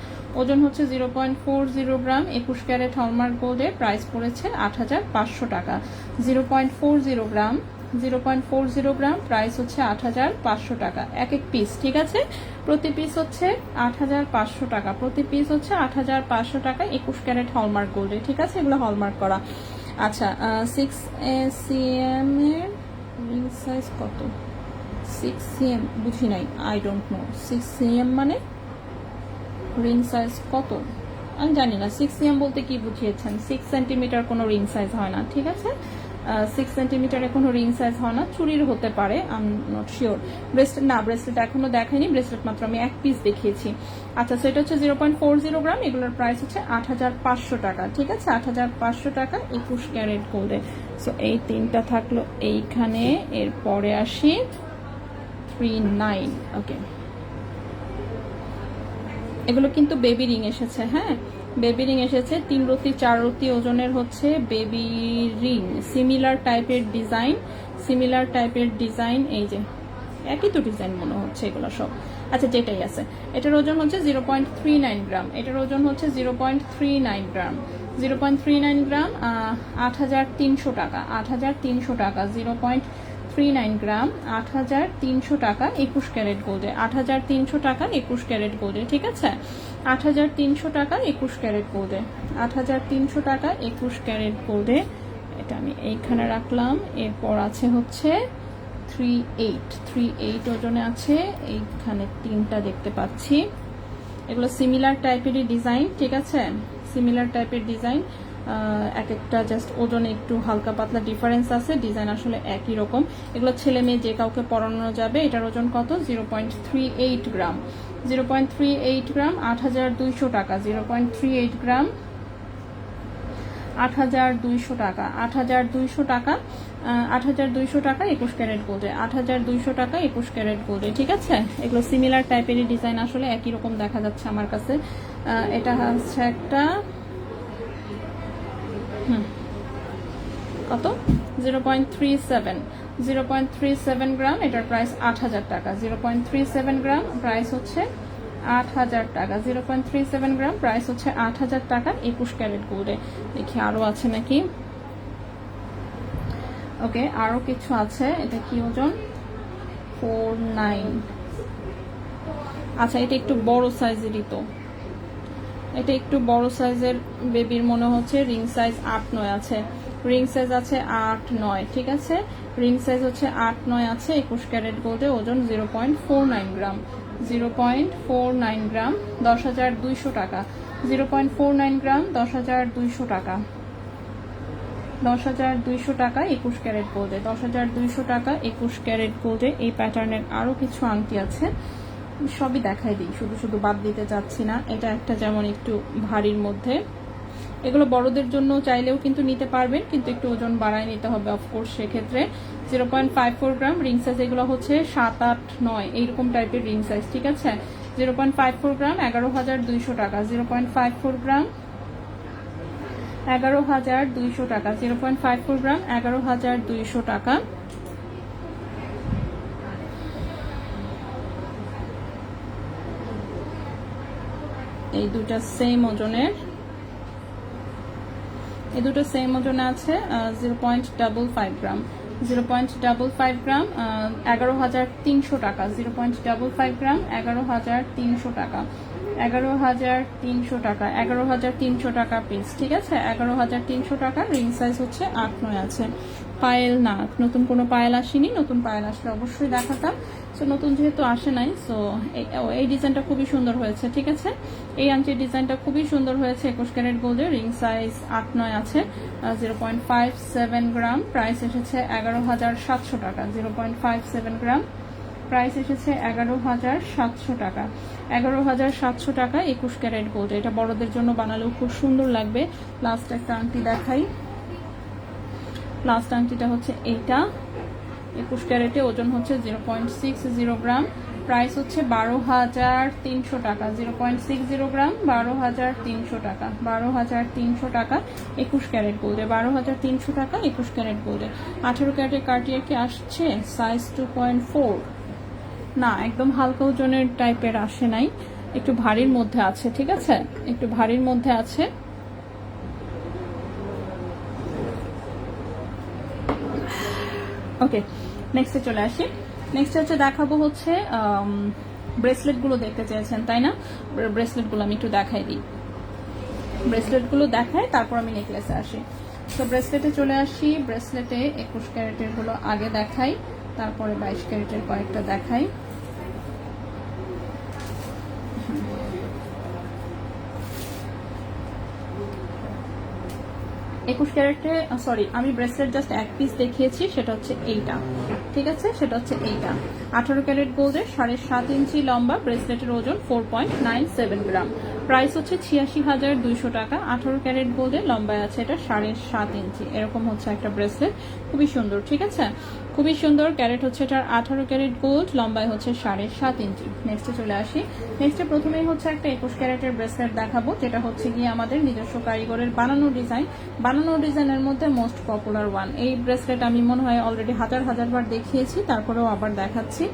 ওজন হচ্ছে 0.40 গ্রাম। 21 ক্যারেট হলমার্ক গোল্ডের, প্রাইস পড়েছে 8,500 টাকা। 0.40 গ্রাম, 0.40 গ্রাম, প্রাইস হচ্ছে 8,500 টাকা এক এক পিস। ঠিক আছে, প্রতি পিস হচ্ছে 8,500 টাকা। প্রতি পিস হচ্ছে 8,500 টাকা 21 ক্যারেট হলমার্ক গোল্ডে। ঠিক আছে, এগুলো হলমার্ক করা। আচ্ছা, 6 cm এর রিং সাইজ কত? 6 cm বুঝি নাই, আই ডোন্ট নো। 6 cm মানে রিং সাইজ কত আমি জানি না। 6 cm বলতে কি বুঝিয়েছেন? 6 সেন্টিমিটার কোনো রিং সাইজ হয় না। ঠিক আছে, 6 সেন্টিমিটারে কোনো রিং সাইজ হয় না। চুরির হতে পারে, I am not sure. Bracelet না, ব্রেসলেট এখনো দেখাইনি, ব্রেসলেট মাত্র আমি এক পিস দেখিয়েছি। আচ্ছা, সেটা হচ্ছে 0.40 গ্রাম। এগুলোর প্রাইস হচ্ছে 8,500 টাকা। ঠিক আছে, 8,500 টাকা 21 ক্যারেট গোল্ডে। সো এই তিনটা থাকলো এইখানে। এরপরে আসি 0.39। ওকে, এগুলো কিন্তু বেবি রিং এসেছে। হ্যাঁ, বেবি রিং এসেছে, 3 রতি 4 রতি ওজনের হচ্ছে বেবি রিং, সিমিলার টাইপের ডিজাইন, এই যে একই তো ডিজাইন মনে হচ্ছে এগুলো সব। আচ্ছা, যেটাই আছে, এটার ওজন হচ্ছে 0.39 গ্রাম, এটার ওজন হচ্ছে 0.39 গ্রাম, 0.39 গ্রাম, 8,300 টাকা, 8,300 টাকা, 0.39 গ্রাম, 8,300 টাকা 21 ক্যারেট গোল্ডে, 8,300 টাকা 21 ক্যারেট গোল্ডে। ঠিক আছে, 8,300 টাকা 21 ক্যারেট গোল্ডে, 8,300 টাকা 21 ক্যারেট গোল্ডে। এটা আমি এইখানে রাখলাম। এরপর আছে হচ্ছে 38 ওজনে আছে, এইখানে 3টা দেখতে পাচ্ছি। এগুলো সিমিলার টাইপেরই ডিজাইন। ঠিক আছে, সিমিলার টাইপের ডিজাইন, এক একটা জাস্ট ওজনে একটু হালকা পাতলা ডিফারেন্স আছে, ডিজাইন আসলে একই রকম। এগুলো ছেলে মেয়ে যে কাউকে পরানো যাবে। এটার ওজন কত? 0.38 গ্রাম, 0.38 গ্রাম, 8,200 টাকা, 0.38 গ্রাম, 8,200 টাকা, 8,200 টাকা, 8,200 টাকা 21 ক্যারেট গোল্ডে, 8,200 টাকা 21 ক্যারেট গোল্ডে। ঠিক আছে, এগুলো সিমিলার টাইপেরই ডিজাইন, আসলে একই রকম দেখা যাচ্ছে আমার কাছে। এটা হচ্ছে একটা কত? 0.37 গ্রাম, এটার প্রাইস 8,000 টাকা, 0.37 গ্রাম, প্রাইস হচ্ছে 8,000 টাকা, 0.37 গ্রাম, প্রাইস হচ্ছে 8,000 টাকা 21 ক্যারেট গোল্ডে। দেখি আরো আছে নাকি। ওকে, আরো কিছু আছে। এটা কি ওজন? 49। আচ্ছা, এটা একটু বড় সাইজেরই তো, এটা একটু বড় সাইজের বেবির মনে হচ্ছে। রিং সাইজ 8-9 আছে, রিং সাইজ আছে 8-9। ঠিক আছে, রিং সাইজ হচ্ছে 8-9 আছে, 21 ক্যারেট গোল্ডে, ওজন 0.49 গ্রাম, 0.49 গ্রাম, 10,200 টাকা, 0.49 গ্রাম, 10,200 টাকা, 10,200 টাকা 21 ক্যারেট গোল্ডে, 10,200 টাকা 21 ক্যারেট গোল্ডে। এই প্যাটার্নের আরো কিছু আংটি আছে, সবই দেখাই দিই, শুধু বাদ দিতে চাচ্ছি না। এটা একটা যেমন একটু ভারীর মধ্যে, এগুলো বড়দের জন্য চাইলেও কিন্তু নিতে পারবেন, কিন্তু একটু ওজন বাড়ায় নিতে হবে অফকোর্স সেক্ষেত্রে। 0.54 গ্রাম, রিং সাইজ এগুলো হচ্ছে 7-8-9 এইরকম টাইপের রিং সাইজ। ঠিক আছে, 0.54 গ্রাম, 11,200 টাকা, 0.54 গ্রাম, 11,200 টাকা, 0.54 গ্রাম, 11,200 টাকা। এই দুটো সেম ওজনের, এই দুটো সেম ওজনে আছে। 0.55 গ্রাম, 0.55 গ্রাম, 11,300 টাকা, 0.55 গ্রাম, 11,300 টাকা, 11,300 টাকা, 11,300 টাকা পিস। ঠিক আছে, 11,300 টাকা। রিং সাইজ হচ্ছে 8-9 আছে। পায়েল না, নতুন কোনো পায়েল আসেনি, নতুন পায়েল আসলে অবশ্যই দেখাতাম। সো নতুন যেহেতু আসে নাই, সো এই ডিজাইনটা খুবই সুন্দর হয়েছে। ঠিক আছে, এই আংটির ডিজাইনটা খুবই সুন্দর হয়েছে। 21 ক্যারেট গোল্ডে, রিং সাইজ 8-9 আছে, 0.57 গ্রাম, প্রাইস এসেছে 11,700 টাকা, 0.57 গ্রাম, প্রাইস এসেছে 11,700 টাকা, 11,700 টাকা 21 ক্যারেট গোল্ড। এটা বড়দের জন্য বানালেও খুব সুন্দর লাগবে। লাস্ট একটা আংটি দেখাই, লাস্ট আংটিটা হচ্ছে এইটা, 21 ক্যারেটে, ওজন হচ্ছে 0.60 গ্রাম, প্রাইস হচ্ছে 12,300 টাকা, 0.60 গ্রাম, 12,300 টাকা, 12,300 টাকা 21 ক্যারেট গোল্ডে, 12,300 টাকা 21 ক্যারেট গোল্ডে। 18 ক্যারেটের কার্টিয়ার কি আসছে? সাইজ 2.4 না, একদম হালকা ওজনের টাইপের আসে নাই, একটু ভারীর মধ্যে আছে। ঠিক আছে, একটু ভারীর মধ্যে আছে। ওকে, নেক্সটে চলে আসি। নেক্সট হচ্ছে দেখাবো হচ্ছে ব্রেসলেট গুলো দেখতে চেয়েছেন তাই না? ব্রেসলেট গুলো আমি একটু দেখাই দিই, ব্রেসলেট গুলো দেখাই, তারপর আমি নেকলেসে আসি। তো ব্রেসলেটে চলে আসি। ব্রেসলেটে 21 ক্যারেটের গুলো আগে দেখাই, তারপরে 22 ক্যারেটের কয়েকটা দেখাই। একুশ ক্যারেটে, সরি, আমি ব্রেসলেট জাস্ট এক পিস দেখিয়েছি, সেটা হচ্ছে এইটা। ঠিক আছে, সেটা হচ্ছে এইটা। 18 ক্যারেট গোল্ডের 7.5 ইঞ্চি লম্বা, ব্রেসলেটের ওজন 4.97 গ্রাম, প্রাইস হচ্ছে 86,200 টাকা। 18 ক্যারেট গোল্ডের লম্বায় আছে এটা 7.5 ইঞ্চি, এরকম হচ্ছে একটা ব্রেসলেট, খুবই সুন্দর। ঠিক আছে, খুবই সুন্দর। ক্যারেট হচ্ছে এটার 18 ক্যারেট গোল্ড, লম্বায় হচ্ছে 7.5 ইঞ্চি। নেক্সটে চলে আসি। নেক্সটে প্রথমেই হচ্ছে একটা 21 ক্যারেটের ব্রেসলেট দেখাবো, যেটা হচ্ছে গিয়ে আমাদের নিজস্ব কারিগরের বানানো ডিজাইন। বানানো ডিজাইনের মধ্যে মোস্ট পপুলার ওয়ান। এই ব্রেসলেট আমি মনে হয় অলরেডি হাজার বার দেখিয়েছি, তারপরেও আবার দেখাচ্ছি।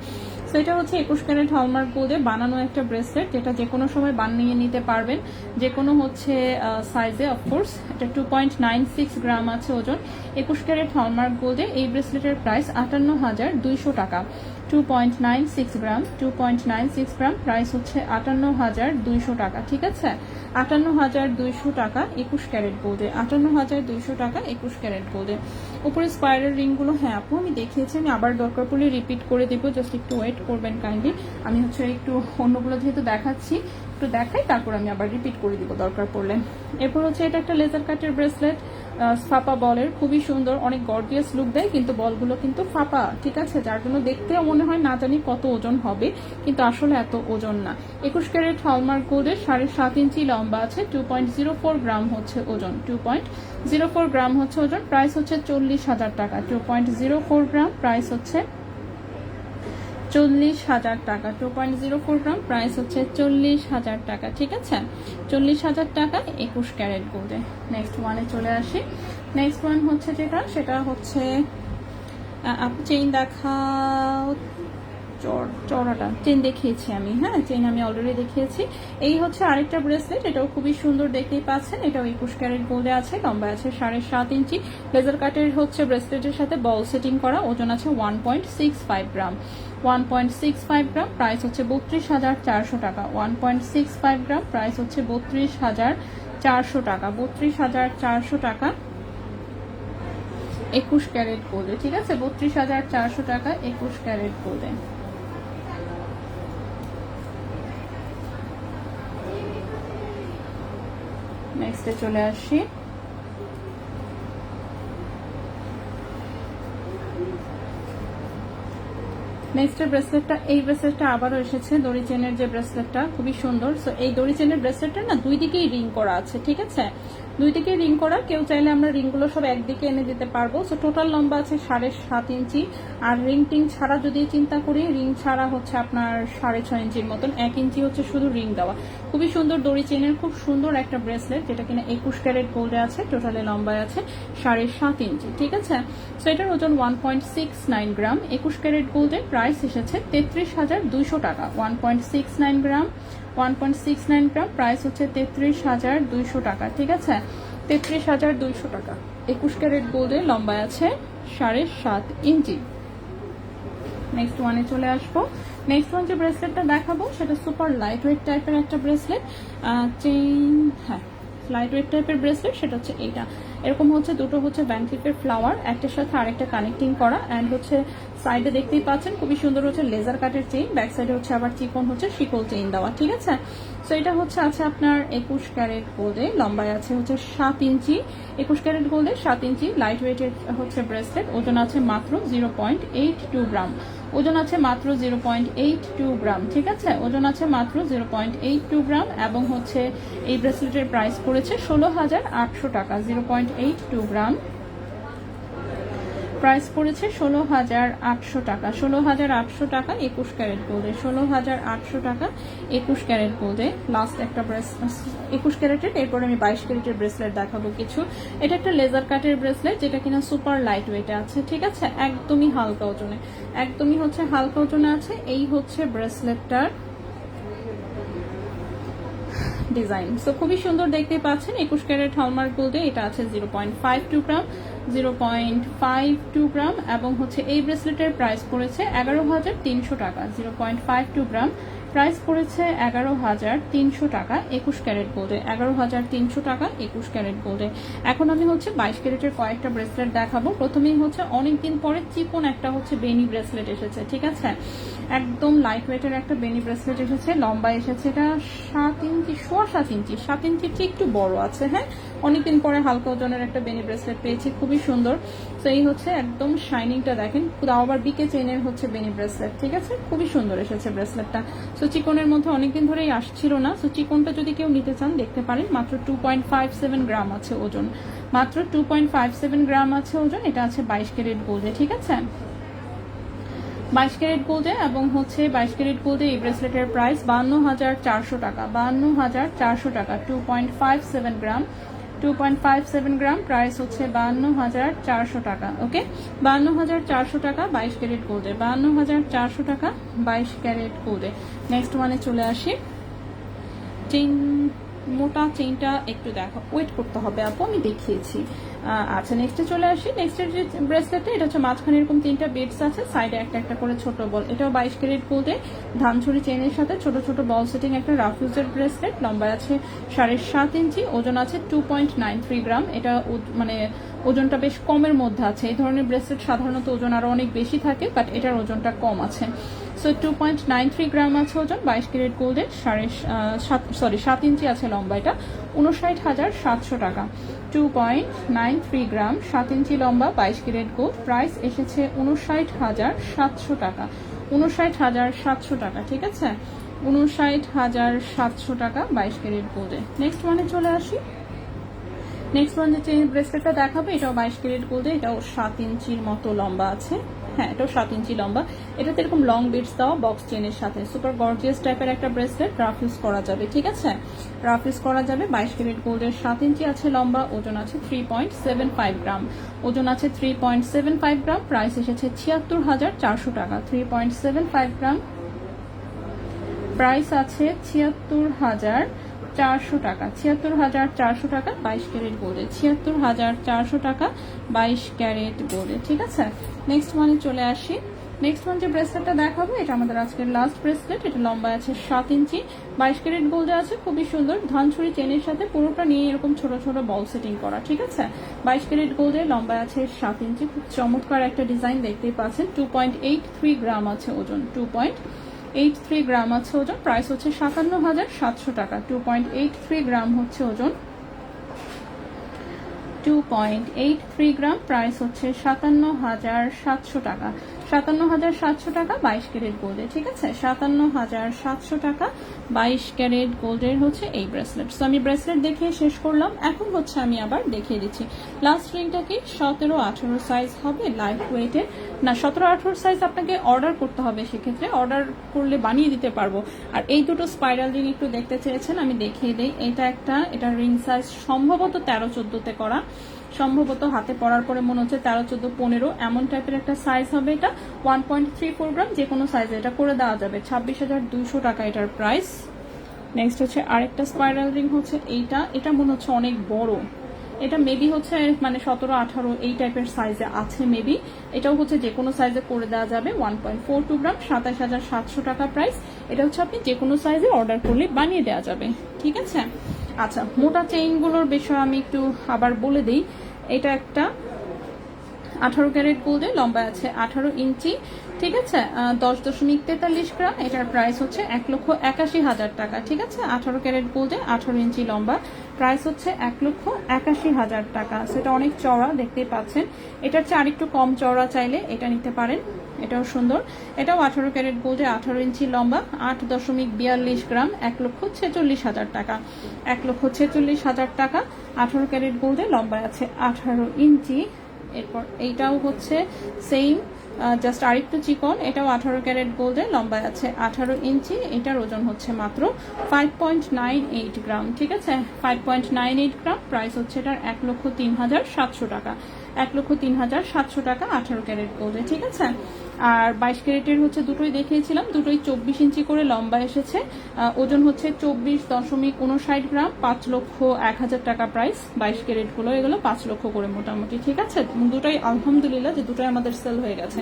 সো এটা হচ্ছে 21 ক্যারেট হলমার্ক গোল্ডে বানানো একটা ব্রেসলেট, যেটা যে কোনো সময় বানিয়ে নিতে পারবেন, যে কোনো হচ্ছে সাইজে। অফকোর্স এটা 2.96 গ্রাম আছে ওজন। 21 ক্যারেট হলমার্ক গোল্ডে এই ব্রেসলেটের প্রাইস 58,200 টাকা। 2.96 গ্রাম, 2.96 গ্রাম, প্রাইস হচ্ছে 58,200 টাকা। ঠিক আছে, 58,200 টাকা 21 ক্যারেট গোল্ডে, 58,200 টাকা 21 ক্যারেট গোল্ডে। উপরে স্কোয়ারের রিংগুলো, হ্যাঁ আপু আমি দেখিয়েছি, আমি আবার দরকার পড়লে রিপিট করে দেবো, জাস্ট একটু ওয়েট করবেন কাইন্ডলি। আমি হচ্ছে একটু অন্যগুলো যেহেতু দেখাচ্ছি, একটু দেখাই, তারপর আমি আবার রিপিট করে দিব দরকার পড়লে। এরপর হচ্ছে এটা একটা লেজার কাটের ব্রেসলেট, ফাপা বলের, খুবই সুন্দর, অনেক গর্জিয়াস লুক দেয়, কিন্তু বলগুলো কিন্তু ফাপা। ঠিক আছে, যার জন্য দেখতেও মনে হয় না জানি কত ওজন হবে, কিন্তু আসলে এত ওজন না। 21 ক্যারেট হলমার্ক গোল্ডের 7.5 ইঞ্চি লম্বা আছে, 2.04 গ্রাম হচ্ছে ওজন, 2.04 গ্রাম হচ্ছে ওজন। প্রাইস হচ্ছে 40,000 টাকা। 2.04 গ্রাম, প্রাইস হচ্ছে 40,000 টাকা। 2.04 গ্রাম, প্রাইস হচ্ছে 40,000 টাকা। ঠিক আছে, 40,000 টাকা 21 ক্যারেট গোল্ডে। নেক্সট ওয়ানে চলে আসি। নেক্সট ওয়ান হচ্ছে যেটা, সেটা হচ্ছে চেইন দেখাও। চড়াটা চেইন দেখিয়েছি আমি, হ্যাঁ চেইন আমি অলরেডি দেখিয়েছি। এই হচ্ছে আরেকটা ব্রেসলেট, এটাও খুবই সুন্দর, দেখতেই পাচ্ছেন। এটাও 21 ক্যারেট গোল্ডে আছে, লম্বা আছে 7.5 ইঞ্চি। লেজার কাটের হচ্ছে ব্রেসলেটের সাথে বল সেটিং করা, ওজন আছে 1.65 গ্রাম। 1.65 গ্রাম, প্রাইস হচ্ছে 32,400 টাকা। 1.65 গ্রাম, প্রাইস হচ্ছে 32,400 টাকা। 32,400 টাকা 21 ক্যারেট গোল্ডে। ঠিক আছে, 32,400 টাকা 21 ক্যারেট গোল্ডে। নেক্সটে চলে আসি। নেক্সটের ব্রেসলেটটা, এই ব্রেসলেটটা আবারও এসেছে, দড়ি চেনের যে ব্রেসলেটটা, খুবই সুন্দর। সো এই দড়ি চেনের ব্রেসলেটটা না দুই দিকেই রিং করা আছে। ঠিক আছে, দুই দিকেই রিং করা, কেউ চাইলে আমরা রিংগুলো সব একদিকে এনে দিতে পারবো। সো টোটাল লম্বা আছে 7.5 ইঞ্চি। আর রিং টিং ছাড়া যদি চিন্তা করি, রিং ছাড়া হচ্ছে আপনার 6.5 ইঞ্চির মতন, 1 ইঞ্চি হচ্ছে শুধু রিং দেওয়া। খুবই সুন্দর দড়ি চেনের, খুব সুন্দর একটা ব্রেসলেট, যেটা কিনা 21 ক্যারেট গোল্ডে আছে। টোটালে লম্বায় আছে 7.5 ইঞ্চি। ঠিক আছে, সো এটার ওজন 1.69 গ্রাম। 21 ক্যারেট গোল্ডে প্রাইস এসেছে 33,200 টাকা। 1.69 গ্রাম, 1.69 গ্রাম, প্রাইস হচ্ছে 33,200 টাকা। ঠিক আছে, 33,200 টাকা 21 ক্যারেট গোল্ডে, লম্বায় আছে 7.5 ইঞ্চি। নেক্সট ওয়ানে চলে আসবো। নেক্সট ওয়ান যে ব্রেসলেটটা দেখাবো, সেটা সুপার লাইট ওয়েট টাইপের একটা ব্রেসলেট, চেইন, হ্যাঁ লাইট ওয়েট টাইপের ব্রেসলেট। সেটা হচ্ছে এইটা, এরকম হচ্ছে দুটো হচ্ছে ভ্যান ক্লিপের ফ্লাওয়ার, একটার সাথে আরেকটা কানেক্টিং করা, অ্যান্ড হচ্ছে সাইডে দেখতেই পাচ্ছেন খুবই সুন্দর হচ্ছে লেজার কাটের চেইন, ব্যাক সাইডে হচ্ছে আবার চিকন হচ্ছে শিকল চেইন দেওয়া। ঠিক আছে, সো এটা হচ্ছে আছে আপনার 21 ক্যারেট গোল্ডে, লম্বায় আছে হচ্ছে 7 ইঞ্চি। 21 ক্যারেট গোল্ডে 7 ইঞ্চি লাইট ওয়েটের হচ্ছে ব্রেসলেট, ওজন আছে মাত্র 0.82 গ্রাম। ওজন আছে মাত্র 0.82 গ্রাম। ঠিক আছে, ওজন আছে মাত্র 0.82 গ্রাম, এবং হচ্ছে এই ব্রেসলেটের প্রাইস পড়েছে 16,800 টাকা। 0.82 গ্রাম, প্রাইস পড়েছে 16,800 টাকা। 16,800 টাকা 21 ক্যারেট গোল্ডে। 16,800 টাকা 21 ক্যারেট গোল্ডে। লাস্ট একটা 21 ক্যারেটের, এরপরে আমি 22 ক্যারেটের ব্রেসলেট দেখাবো কিছু। এটা একটা লেজার কাটের ব্রেসলেট, যেটা কিনা সুপার লাইট ওয়েটে আছে। ঠিক আছে, একদমই হালকা ওজনে, একদমই হচ্ছে হালকা ওজনে আছে। এই হচ্ছে ব্রেসলেটটার ডিজাইন। সো খুবই সুন্দর, দেখতে পাচ্ছেন 21 ক্যারেট হলমার্ক গোল্ডে এটা আছে 0.52 গ্রাম, 0.52 গ্রাম, এবং হচ্ছে এই ব্রেসলেটের প্রাইস পড়েছে 11,300 টাকা। 0.52 গ্রাম, প্রাইস পড়েছে 11,300 টাকা 21 ক্যারেট গোল্ডে। 11,300 টাকা 21 ক্যারেট গোল্ডে। এখন আমি হচ্ছে 22 ক্যারেটের কয়েকটা ব্রেসলেট দেখাবো। প্রথমেই হচ্ছে অনেকদিন পরে চিকন একটা হচ্ছে বেনি ব্রেসলেট এসেছে। ঠিক আছে, একদম লাইট ওয়েটের একটা বেনি ব্রেসলেট এসেছে, লম্বা এসেছে এটা 7 ইঞ্চি, 7.5 ইঞ্চি, 7 ইঞ্চির চেয়ে একটু বড় আছে। হ্যাঁ, অনেকদিন পরে হালকা ওজনের একটা বেনি ব্রেসলেট পেয়েছি, খুবই সুন্দর। তো এই হচ্ছে একদম শাইনিংটা দেখেন, তাও আবার বিকে চেইনের হচ্ছে বেনি ব্রেসলেট। ঠিক আছে, খুবই সুন্দর এসেছে ব্রেসলেটটা। সো চিকনের মধ্যে অনেকদিন ধরেই আসছিল না। সো চিকনটা যদি কেউ নিতে চান দেখতে পারেন, মাত্র 2.57 গ্রাম আছে ওজন, মাত্র 2.57 গ্রাম আছে ওজন। এটা আছে 22 ক্যারেট গোল্ডে। ঠিক আছে, 22 ক্যারেট গোল্ডে এবং হচ্ছে 22 ক্যারেট গোল্ডে এই ব্রেসলেটের প্রাইস 52,400 টাকা, 52,400 টাকা। 2.57 গ্রাম, 2.57 গ্রাম, প্রাইস হচ্ছে 52,400 টাকা। ওকে, 52,400 টাকা 22 ক্যারেট গোল্ডে, 52,400 টাকা 22 ক্যারেট গোল্ডে। নেক্সট ওয়ানে চলে আসি। চেইন, মোটা চেইনটা একটু দেখো, ওয়েট করতে হবে আপু, আমি দেখিয়েছি। আচ্ছা, নেক্সটে চলে আসি। নেক্সটের যে ব্রেসলেটটা, এটা হচ্ছে মাঝখানে এরকম 3টা বিটস আছে, সাইডে একটা একটা করে ছোট বল। এটাও 22 ক্যারেট গোল্ডে ধানছড়ি চেইনের সাথে ছোট ছোট বল সেটিং একটা রাফিউজের ব্রেসলেট। লম্বা আছে 7.5 ইঞ্চি, ওজন আছে 2.93 গ্রাম। এটা মানে ওজনটা বেশ কমের মধ্যে আছে। এই ধরনের ব্রেসলেট সাধারণত ওজন আরো অনেক বেশি থাকে, বাট এটার ওজনটা কম আছে। সো 2.93 গ্রাম আছে ওজন, 22 ক্যারেট গোল্ডের 7 ইঞ্চি আছে লম্বা। এটা 59,700 টাকা। 2.93 গ্রাম, 7 ইঞ্চি লম্বা, 22 ক্যারেট গোল্ড। প্রাইস এসেছে 59,700 টাকা, 59,700 টাকা। ঠিক আছে, 59,700 টাকা 22 ক্যারেট গোল্ডে। নেক্সট ওয়ানে চলে আসি। নেক্সট ওয়ান যে চেইন ব্রেসলেটটা দেখাবে, এটাও 22 ক্যারেট গোল্ডে, এটাও 7 ইঞ্চির মতো লম্বা আছে। হ্যাঁ, এটাও 7 ইঞ্চি লম্বা। এটাতে এরকম লং বিটস দেওয়া বক্স চেনের সাথে সুপার গর্জিয়াস টাইপের একটা ব্রেসলেট, রাফ ইউজ করা যাবে। ঠিক আছে, রাফ ইউজ করা যাবে। 22 ক্যারেট গোল্ডের 7 ইঞ্চি আছে লম্বা, ওজন আছে 3.75 গ্রাম, ওজন আছে 3.75 গ্রাম। প্রাইস এসেছে 76,400 টাকা, 3.75 গ্রাম। প্রাইস আছে 76,400 টাকা, 76,400 টাকা 22 ক্যারেট গোল্ডে, 76,400 টাকা 22 ক্যারেট গোল্ডে। ঠিক আছে, নেক্সট ওয়ানে চলে আসি। নেক্সট ওয়ান যে ব্রেসলেটটা দেখাবো, এটা আমাদের আজকের লাস্ট ব্রেসলেট। এটা লম্বা আছে 7 ইঞ্চি, 22 ক্যারেট গোল্ডে আছে, খুবই সুন্দর ধানছড়ি চেনের সাথে পুরোটা নিয়ে এরকম ছোট ছোট বল সেটিং করা। ঠিক আছে, 22 ক্যারেট গোল্ডে লম্বা আছে 7 ইঞ্চি, খুব চমৎকার একটা ডিজাইন দেখতেই পাচ্ছেন। 2.83 গ্রাম আছে ওজন, 2.83 গ্রাম আছে ওজন। প্রাইস হচ্ছে 57,700 টাকা, 2.83 গ্রাম হচ্ছে ওজন, 2.83 গ্রাম। প্রাইস হচ্ছে 57,700 টাকা, 57,700 টাকা 22 ক্যারেট গোল্ডে। ঠিক আছে, 57,700 টাকা 22 ক্যারেট গোল্ডের হচ্ছে এই ব্রেসলেট। সো আমি ব্রেসলেট দেখিয়ে শেষ করলাম। এখন হচ্ছে আমি আবার দেখিয়ে দিচ্ছি লাস্ট রিংটা কি 17-18 সাইজ হবে, লাইট ওয়েটের না। 17-18 সাইজ আপনাকে অর্ডার করতে হবে, সেক্ষেত্রে অর্ডার করলে বানিয়ে দিতে পারবো। আর এই দুটো স্পাইরাল রিং একটু দেখতে চেয়েছেন, আমি দেখিয়ে দিই। এটা একটা, এটা রিং সাইজ সম্ভবত 13-14তে করা, সম্ভবত হাতে পরার পরে মনে হচ্ছে 13-14-15 এমন টাইপের একটা সাইজ হবে। এটা 1.34 গ্রাম, যে কোনো সাইজে এটা করে দেওয়া যাবে। 26,200 টাকা এটার প্রাইস। নেক্সট হচ্ছে আরেকটা স্পাইরাল রিং, হচ্ছে এইটা। এটা মনে হচ্ছে অনেক বড়, এটা মেবি হচ্ছে মানে 17-18 এই টাইপের সাইজে আছে মেবি। এটাও হচ্ছে যে কোনো সাইজে করে দেওয়া যাবে। 1.42 গ্রাম, 27,700 টাকা প্রাইস। এটা হচ্ছে আপনি যে কোনো সাইজে অর্ডার করলে বানিয়ে দেওয়া যাবে। ঠিক আছে, আচ্ছা মোটা চেইনগুলোর বিষয়ে আমি একটু আবার বলে দিই। এটা একটা 18 ক্যারেট গোল্ডে, লম্বা আছে 18 ইঞ্চি। ঠিক আছে, 10.43 গ্রাম। এটার প্রাইস হচ্ছে 1,81,000 টাকা। ঠিক আছে, 18 ক্যারেট গোল্ডে 18 ইঞ্চি লম্বা, প্রাইস হচ্ছে 1,81,000 টাকা। সেটা অনেক চওড়া দেখতেই পাচ্ছেন। এটার চেয়ে আরেকটু কম চওড়া চাইলে এটা নিতে পারেন, এটাও সুন্দর। এটাও 18 ক্যারেট গোল্ডে 18 ইঞ্চি লম্বা, 8.42 গ্রাম, 1,46,000 টাকা, 1,46,000 টাকা। 18 ক্যারেট গোল্ডে লম্বা আছে 18 ইঞ্চি। এরপর এইটাও হচ্ছে সেম, জাস্ট আরেকটু চিকন। এটাও 18 ক্যারেট গোল্ডে লম্বা আছে 18 ইঞ্চি। এটার ওজন হচ্ছে মাত্র 5.98 গ্রাম। ঠিক আছে, 5.98 গ্রাম। প্রাইস হচ্ছে এটার 1,03,700 টাকা, 1,03,700 টাকা 18 ক্যারেট গোল্ডে। ঠিক আছে, আর 22 ক্যারেটের হচ্ছে দুটোই দেখিয়েছিলাম, দুটোই 24 ইঞ্চি করে লম্বা এসেছে। ওজন হচ্ছে 24.59 গ্রাম, 5,01,000 টাকা প্রাইস। 22 ক্যারেট গুলো এগুলো 5 লক্ষ করে মোটামুটি। ঠিক আছে, দুটোই আলহামদুলিল্লাহ যে দুটোই আমাদের সেল হয়ে গেছে।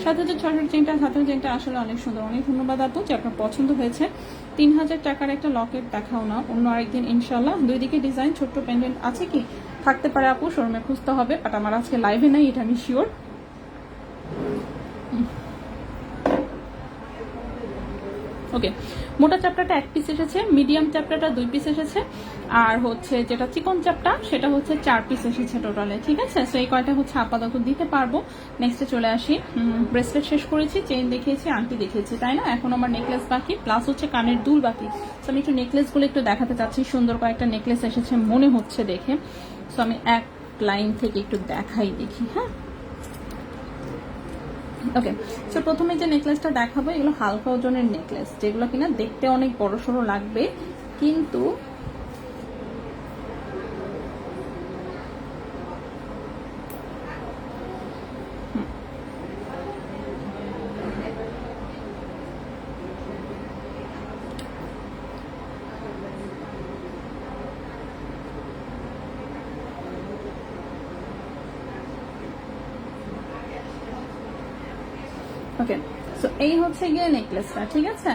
7,600 চেনটা, 7,000 চেনটা আসলে অনেক সুন্দর। অনেক ধন্যবাদ আপু যে আপনার পছন্দ হয়েছে। 3,000 টাকার একটা লকেট দেখাও না অন্য আরেকদিন ইনশাল্লাহ। দুই দিকে ডিজাইন, ছোট্ট পেন্ডেন্ট আছে কি থাকতে পারে আপু, শোরুমে খুঁজতে হবে, বাট আমার আজকে লাইভে নাই, এটা আমি শিওর। ওকে, মোটা চাপটাটা 1 পিস এসেছে, মিডিয়াম চাপটাটা 2 পিস এসেছে, আর হচ্ছে যেটা চিকন চাপটা সেটা হচ্ছে 4 পিস এসেছে টোটালে। ঠিক আছে, সো এই কয়টা হচ্ছে আপাতত দিতে পারবো। নেক্সটে চলে আসি। ব্রেসলেট শেষ করেছি, চেইন দেখিয়েছি, আংটি দেখিয়েছি, তাই না? এখন আমার নেকলেস বাকি, প্লাস হচ্ছে কানের দুল বাকি। সো আমি একটু নেকলেসগুলো একটু দেখাতে চাচ্ছি। সুন্দর কয়েকটা নেকলেস এসেছে মনে হচ্ছে দেখে। সো আমি এক লাইন থেকে একটু দেখাই দেখি। হ্যাঁ, ওকে, সো প্রথমে যে নেকলেসটা দেখাবো এগুলো হালকা ওজনের নেকলেস, যেগুলো কিনা দেখতে অনেক বড় সড়ো লাগবে কিন্তু ওকে, সো এই হচ্ছে গিয়ে নেকলেসটা, ঠিক আছে?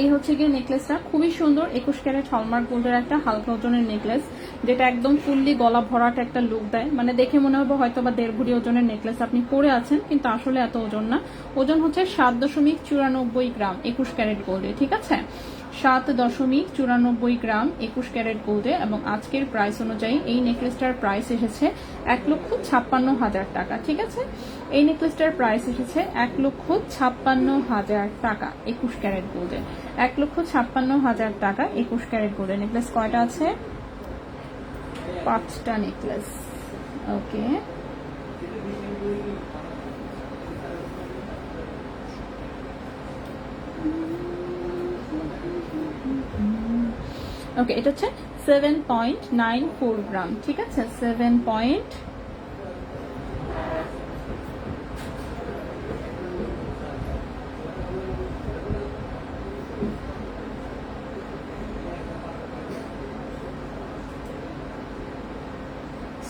এই হচ্ছে গিয়ে নেকলেসটা খুবই সুন্দর 21 ক্যারেট হলমার্ক গোল্ডের একটা হালকা ওজনের নেকলেস, যেটা একদম ফুললি গলা ভরাট একটা লুক দেয়। মানে দেখে মনে হবে হয়তো বা 1.5 ভরি ওজনের নেকলেস আপনি পরে আছেন, কিন্তু আসলে এত ওজন না। ওজন হচ্ছে 7.94 গ্রাম 21 ক্যারেট গোল্ডে, ঠিক আছে? 7.94 গ্রাম 21 ক্যারেট গোল্ডে। এবং আজকের প্রাইস অনুযায়ী এই নেকলেসটার প্রাইস এসেছে 1,56,000 টাকা, ঠিক আছে? এই নেকলেসটার প্রাইস এসেছে 1,56,000 টাকা 21 ক্যারেট গোল্ডে। 1,56,000 টাকা 21 ক্যারেট গোল্ডে। নেকলেস কয়টা আছে? 5টা নেকলেস। ওকে, ওকে, এটা হচ্ছে 7.94 গ্রাম, ঠিক আছে? 7.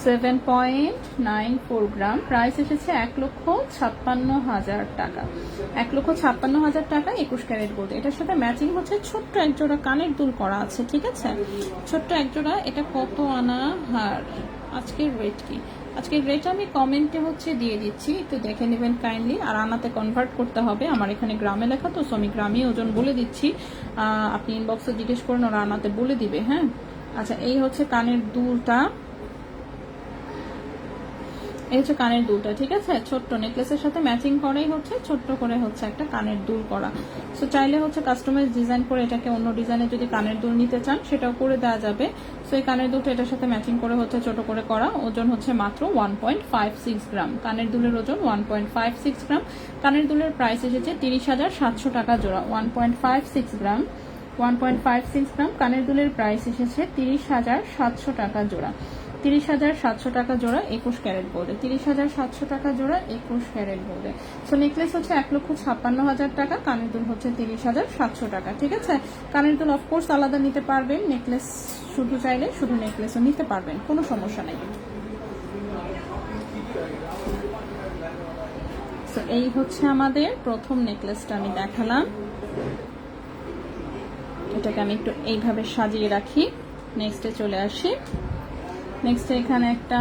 7.94 গ্রাম। প্রাইস এসেছে 1,56,000 টাকা। 1,56,000 টাকা 21 ক্যারেট গোল্ড। এটার সাথে ম্যাচিং হচ্ছে ছোট্ট এক জোড়া কানের দুল করা আছে, ঠিক আছে? ছোট্ট এক জোড়া। এটা কত আনা হার? আজকের রেট কি? আজকের রেট আমি কমেন্টে হচ্ছে দিয়ে দিচ্ছি, একটু দেখে নেবেন কাইন্ডলি। আর আনাতে কনভার্ট করতে হবে, আমার এখানে গ্রামে লেখা তো, সো আমি গ্রামে ওজন বলে দিচ্ছি। আপনি ইনবক্সে জিজ্ঞেস করেন, ওরা আনাতে বলে দিবে। হ্যাঁ, আচ্ছা, এই হচ্ছে কানের দুলটা। এই হচ্ছে কানের দুলটা, ঠিক আছে? ছোট্ট নেকলেসের সাথে ম্যাচিং করেই হচ্ছে ছোট্ট করে হচ্ছে একটা কানের দুল করা। সো চাইলে হচ্ছে কাস্টমাইজ ডিজাইন করে এটাকে অন্য ডিজাইনে যদি কানের দুল নিতে চান সেটাও করে দেওয়া যাবে। সো এই কানের দুলটা এটার সাথে ম্যাচিং করে হচ্ছে ছোট করে করা। ওজন হচ্ছে মাত্র 1.56 গ্রাম। কানের দুলের ওজন 1.56 গ্রাম। কানের দুলের প্রাইস এসেছে 30,700 টাকা জোড়া। 1.56 গ্রাম, 1.56 গ্রাম কানের দুলের প্রাইস এসেছে 30,700 টাকা জোড়া। 30,700 টাকা জোড়া 21 ক্যারেট গোল্ডে। 30,700 টাকা জোড়া 21 ক্যারেট গোল্ডে। সো নেকলেস হচ্ছে 1,56,000 টাকা, কানের দুল হচ্ছে 30,700 টাকা, ঠিক আছে? কানের দুল অফকোর্স আলাদা নিতে পারবেন, নেকলেস শুধু চাইলে শুধু নেকলেসও নিতে পারবেন, কোনো সমস্যা নেই। সো এই হচ্ছে আমাদের প্রথম নেকলেসটা আমি দেখালাম। এটাকে আমি একটু এইভাবে সাজিয়ে রাখি, নেক্সটে চলে আসি। নেক্সট এখানে একটা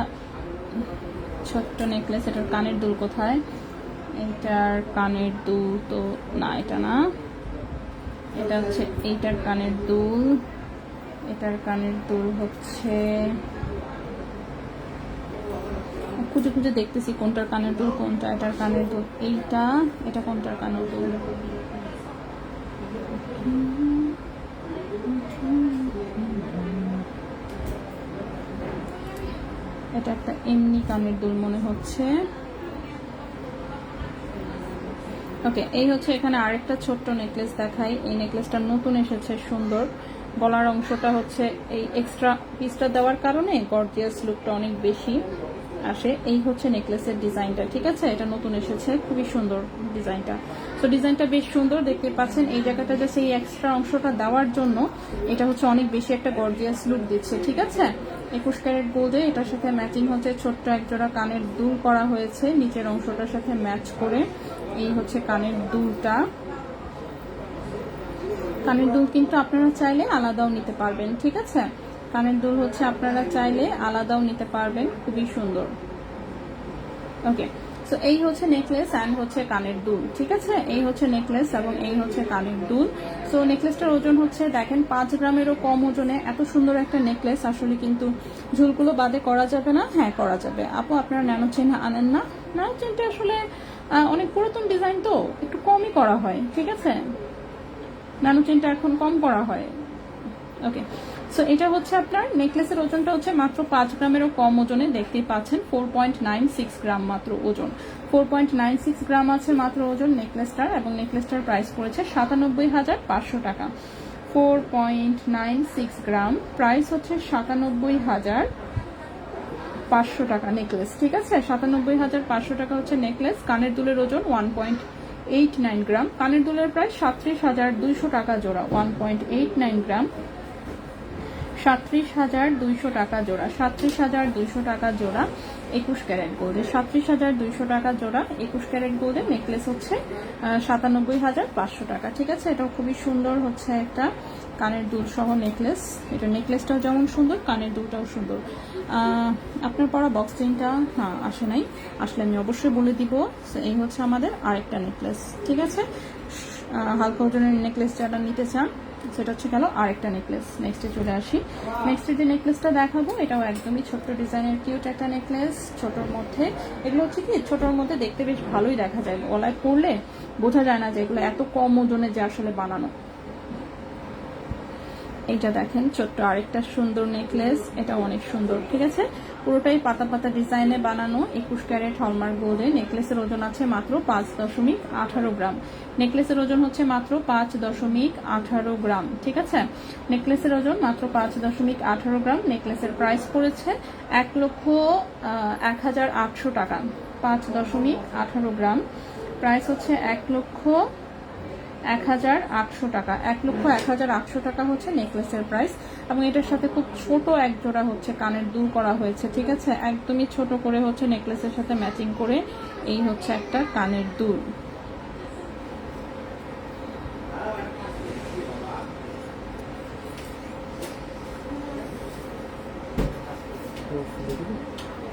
ছোট্ট নেকলেস। এটার কানের দুল কোথায়? এটার কানের দুল তো না, এটা না, এটা হচ্ছে এইটার কানের দুল। এটার কানের দুল হচ্ছে, খুঁজে খুঁজে দেখতেছি কোনটার কানের দুল কোনটা। এটার কানের দুল এইটা। এটা কোনটার কানের দুল? এটা একটা এমনি কানের দুল মনে হচ্ছে। ওকে, এই হচ্ছে এখানে আরেকটা ছোট্ট নেকলেস দেখাই। এই নেকলেসটা নতুন এসেছে, সুন্দর। গলার অংশটা হচ্ছে এই এক্সট্রা পিসটা দেওয়ার কারণে গর্জিয়াস লুকটা অনেক বেশি আসে। এই হচ্ছে নেকলেসের ডিজাইনটা, ঠিক আছে? এটা নতুন এসেছে, খুবই সুন্দর ডিজাইনটা। তো ডিজাইনটা বেশ সুন্দর, দেখতে পাচ্ছেন। এই জায়গাটা জাস্ট এই এক্সট্রা অংশটা দেওয়ার জন্য এটা হচ্ছে অনেক বেশি একটা গর্জিয়াস লুক দিচ্ছে, ঠিক আছে? 21 ক্যারেট গোল্ডে এটার সাথে ম্যাচিং হচ্ছে ছোট্ট একজোড়া কানের দুল করা হয়েছে নিচের অংশটার সাথে ম্যাচ করে। এই হচ্ছে কানের দুলটা। কানের দুল কিন্তু আপনারা চাইলে আলাদাও নিতে পারবেন, ঠিক আছে? কানের দুল হচ্ছে আপনারা চাইলে আলাদাও নিতে পারবেন, খুবই সুন্দর। ওকে, সো এই হচ্ছে নেকলেস অ্যান্ড হচ্ছে কানের দুল, ঠিক আছে? এই হচ্ছে নেকলেস এবং এই হচ্ছে কানের দুল। সো নেকলেসটার ওজন হচ্ছে দেখেন 5 গ্রামেরও কম ওজনে। এত সুন্দর একটা নেকলেস আসলে কিন্তু ঝুলগুলো বাদে করা যাবে না। হ্যাঁ, করা যাবে। আপু আপনারা ন্যানো চেইন আনেন না? ন্যানো চেইনটা আসলে অনেক পুরাতন ডিজাইন তো একটু কমই করা হয়, ঠিক আছে? ন্যানো চেইনটা এখন কম করা হয়। ওকে, সো এটা হচ্ছে আপনার নেকলেসের ওজনটা হচ্ছে মাত্র 5 গ্রামেরও কম ওজনে, দেখতেই পাচ্ছেন 4.96 গ্রাম মাত্র ওজন, 4.96 গ্রাম আছে মাত্র ওজন নেকলেসটার, এবং নেকলেসটার প্রাইস পড়েছে 97,500 টাকা। 4.96 গ্রাম, প্রাইস হচ্ছে 97,500 টাকা নেকলেস, ঠিক আছে? 97,500 টাকা হচ্ছে নেকলেস। কানের দুলের ওজন 1.89 গ্রাম, কানের দুলের প্রাইস 37,200 টাকা জোড়া, 1.89 গ্রাম, 37,200 টাকা জোড়া, 37,200 টাকা জোড়া 21 ক্যারেট গোল্ডে, 37,200 টাকা জোড়া 21 ক্যারেট গোল্ডে নেকলেস হচ্ছে 97,500 টাকা, ঠিক আছে? এটাও খুবই সুন্দর হচ্ছে একটা কানের দুল সহ নেকলেস। এটা নেকলেসটাও যেমন সুন্দর, কানের দুলটাও সুন্দর। আপনার পরা বক্স চেইনটা হ্যাঁ আসে নাই, আসলে আমি অবশ্যই বলে দিব। এই হচ্ছে আমাদের আরেকটা নেকলেস, ঠিক আছে? হালকা ওজনের নেকলেস যারা নিতে চান সেটা হচ্ছে গেল আরেকটা নেকলেস। নেক্সটে চলে আসি, নেক্সটে যে নেকলেসটা দেখাবো এটাও একদমই ছোট্ট ডিজাইনের কিউট একটা নেকলেস, ছোটোর মধ্যে। এগুলো হচ্ছে কি ছোটোর মধ্যে দেখতে বেশ ভালোই দেখা যায়, গলায় পরলে বোঝা যায় না যে এগুলো এত কম ওজনে যে আসলে বানানো। এইটা দেখেন ছোট্ট আরেকটা সুন্দর নেকলেস, এটা অনেক সুন্দর, ঠিক আছে? পুরোটাই পাতা পাতা ডিজাইনে বানানো, 21 ক্যারেট হলমার্ক গোল্ডে। নেকলেসের ওজন আছে মাত্র 5.18 গ্রাম, নেকলেসের ওজন হচ্ছে মাত্র 5.18 গ্রাম, ঠিক আছে? নেকলেসের ওজন মাত্র 5.18 গ্রাম। নেকলেসের প্রাইস পড়েছে 1,01,800 টাকা, 5.18 গ্রাম, প্রাইস হচ্ছে 1,01,800 টাকা, 1,01,800 টাকা হচ্ছে নেকলেসের প্রাইস। এবং এটার সাথে খুব ছোট এক জোড়া হচ্ছে কানের দুল করা হয়েছে, ঠিক আছে? একদমই ছোট করে হচ্ছে নেকলেসের সাথে ম্যাচিং করে এই হচ্ছে একটা কানের দুল।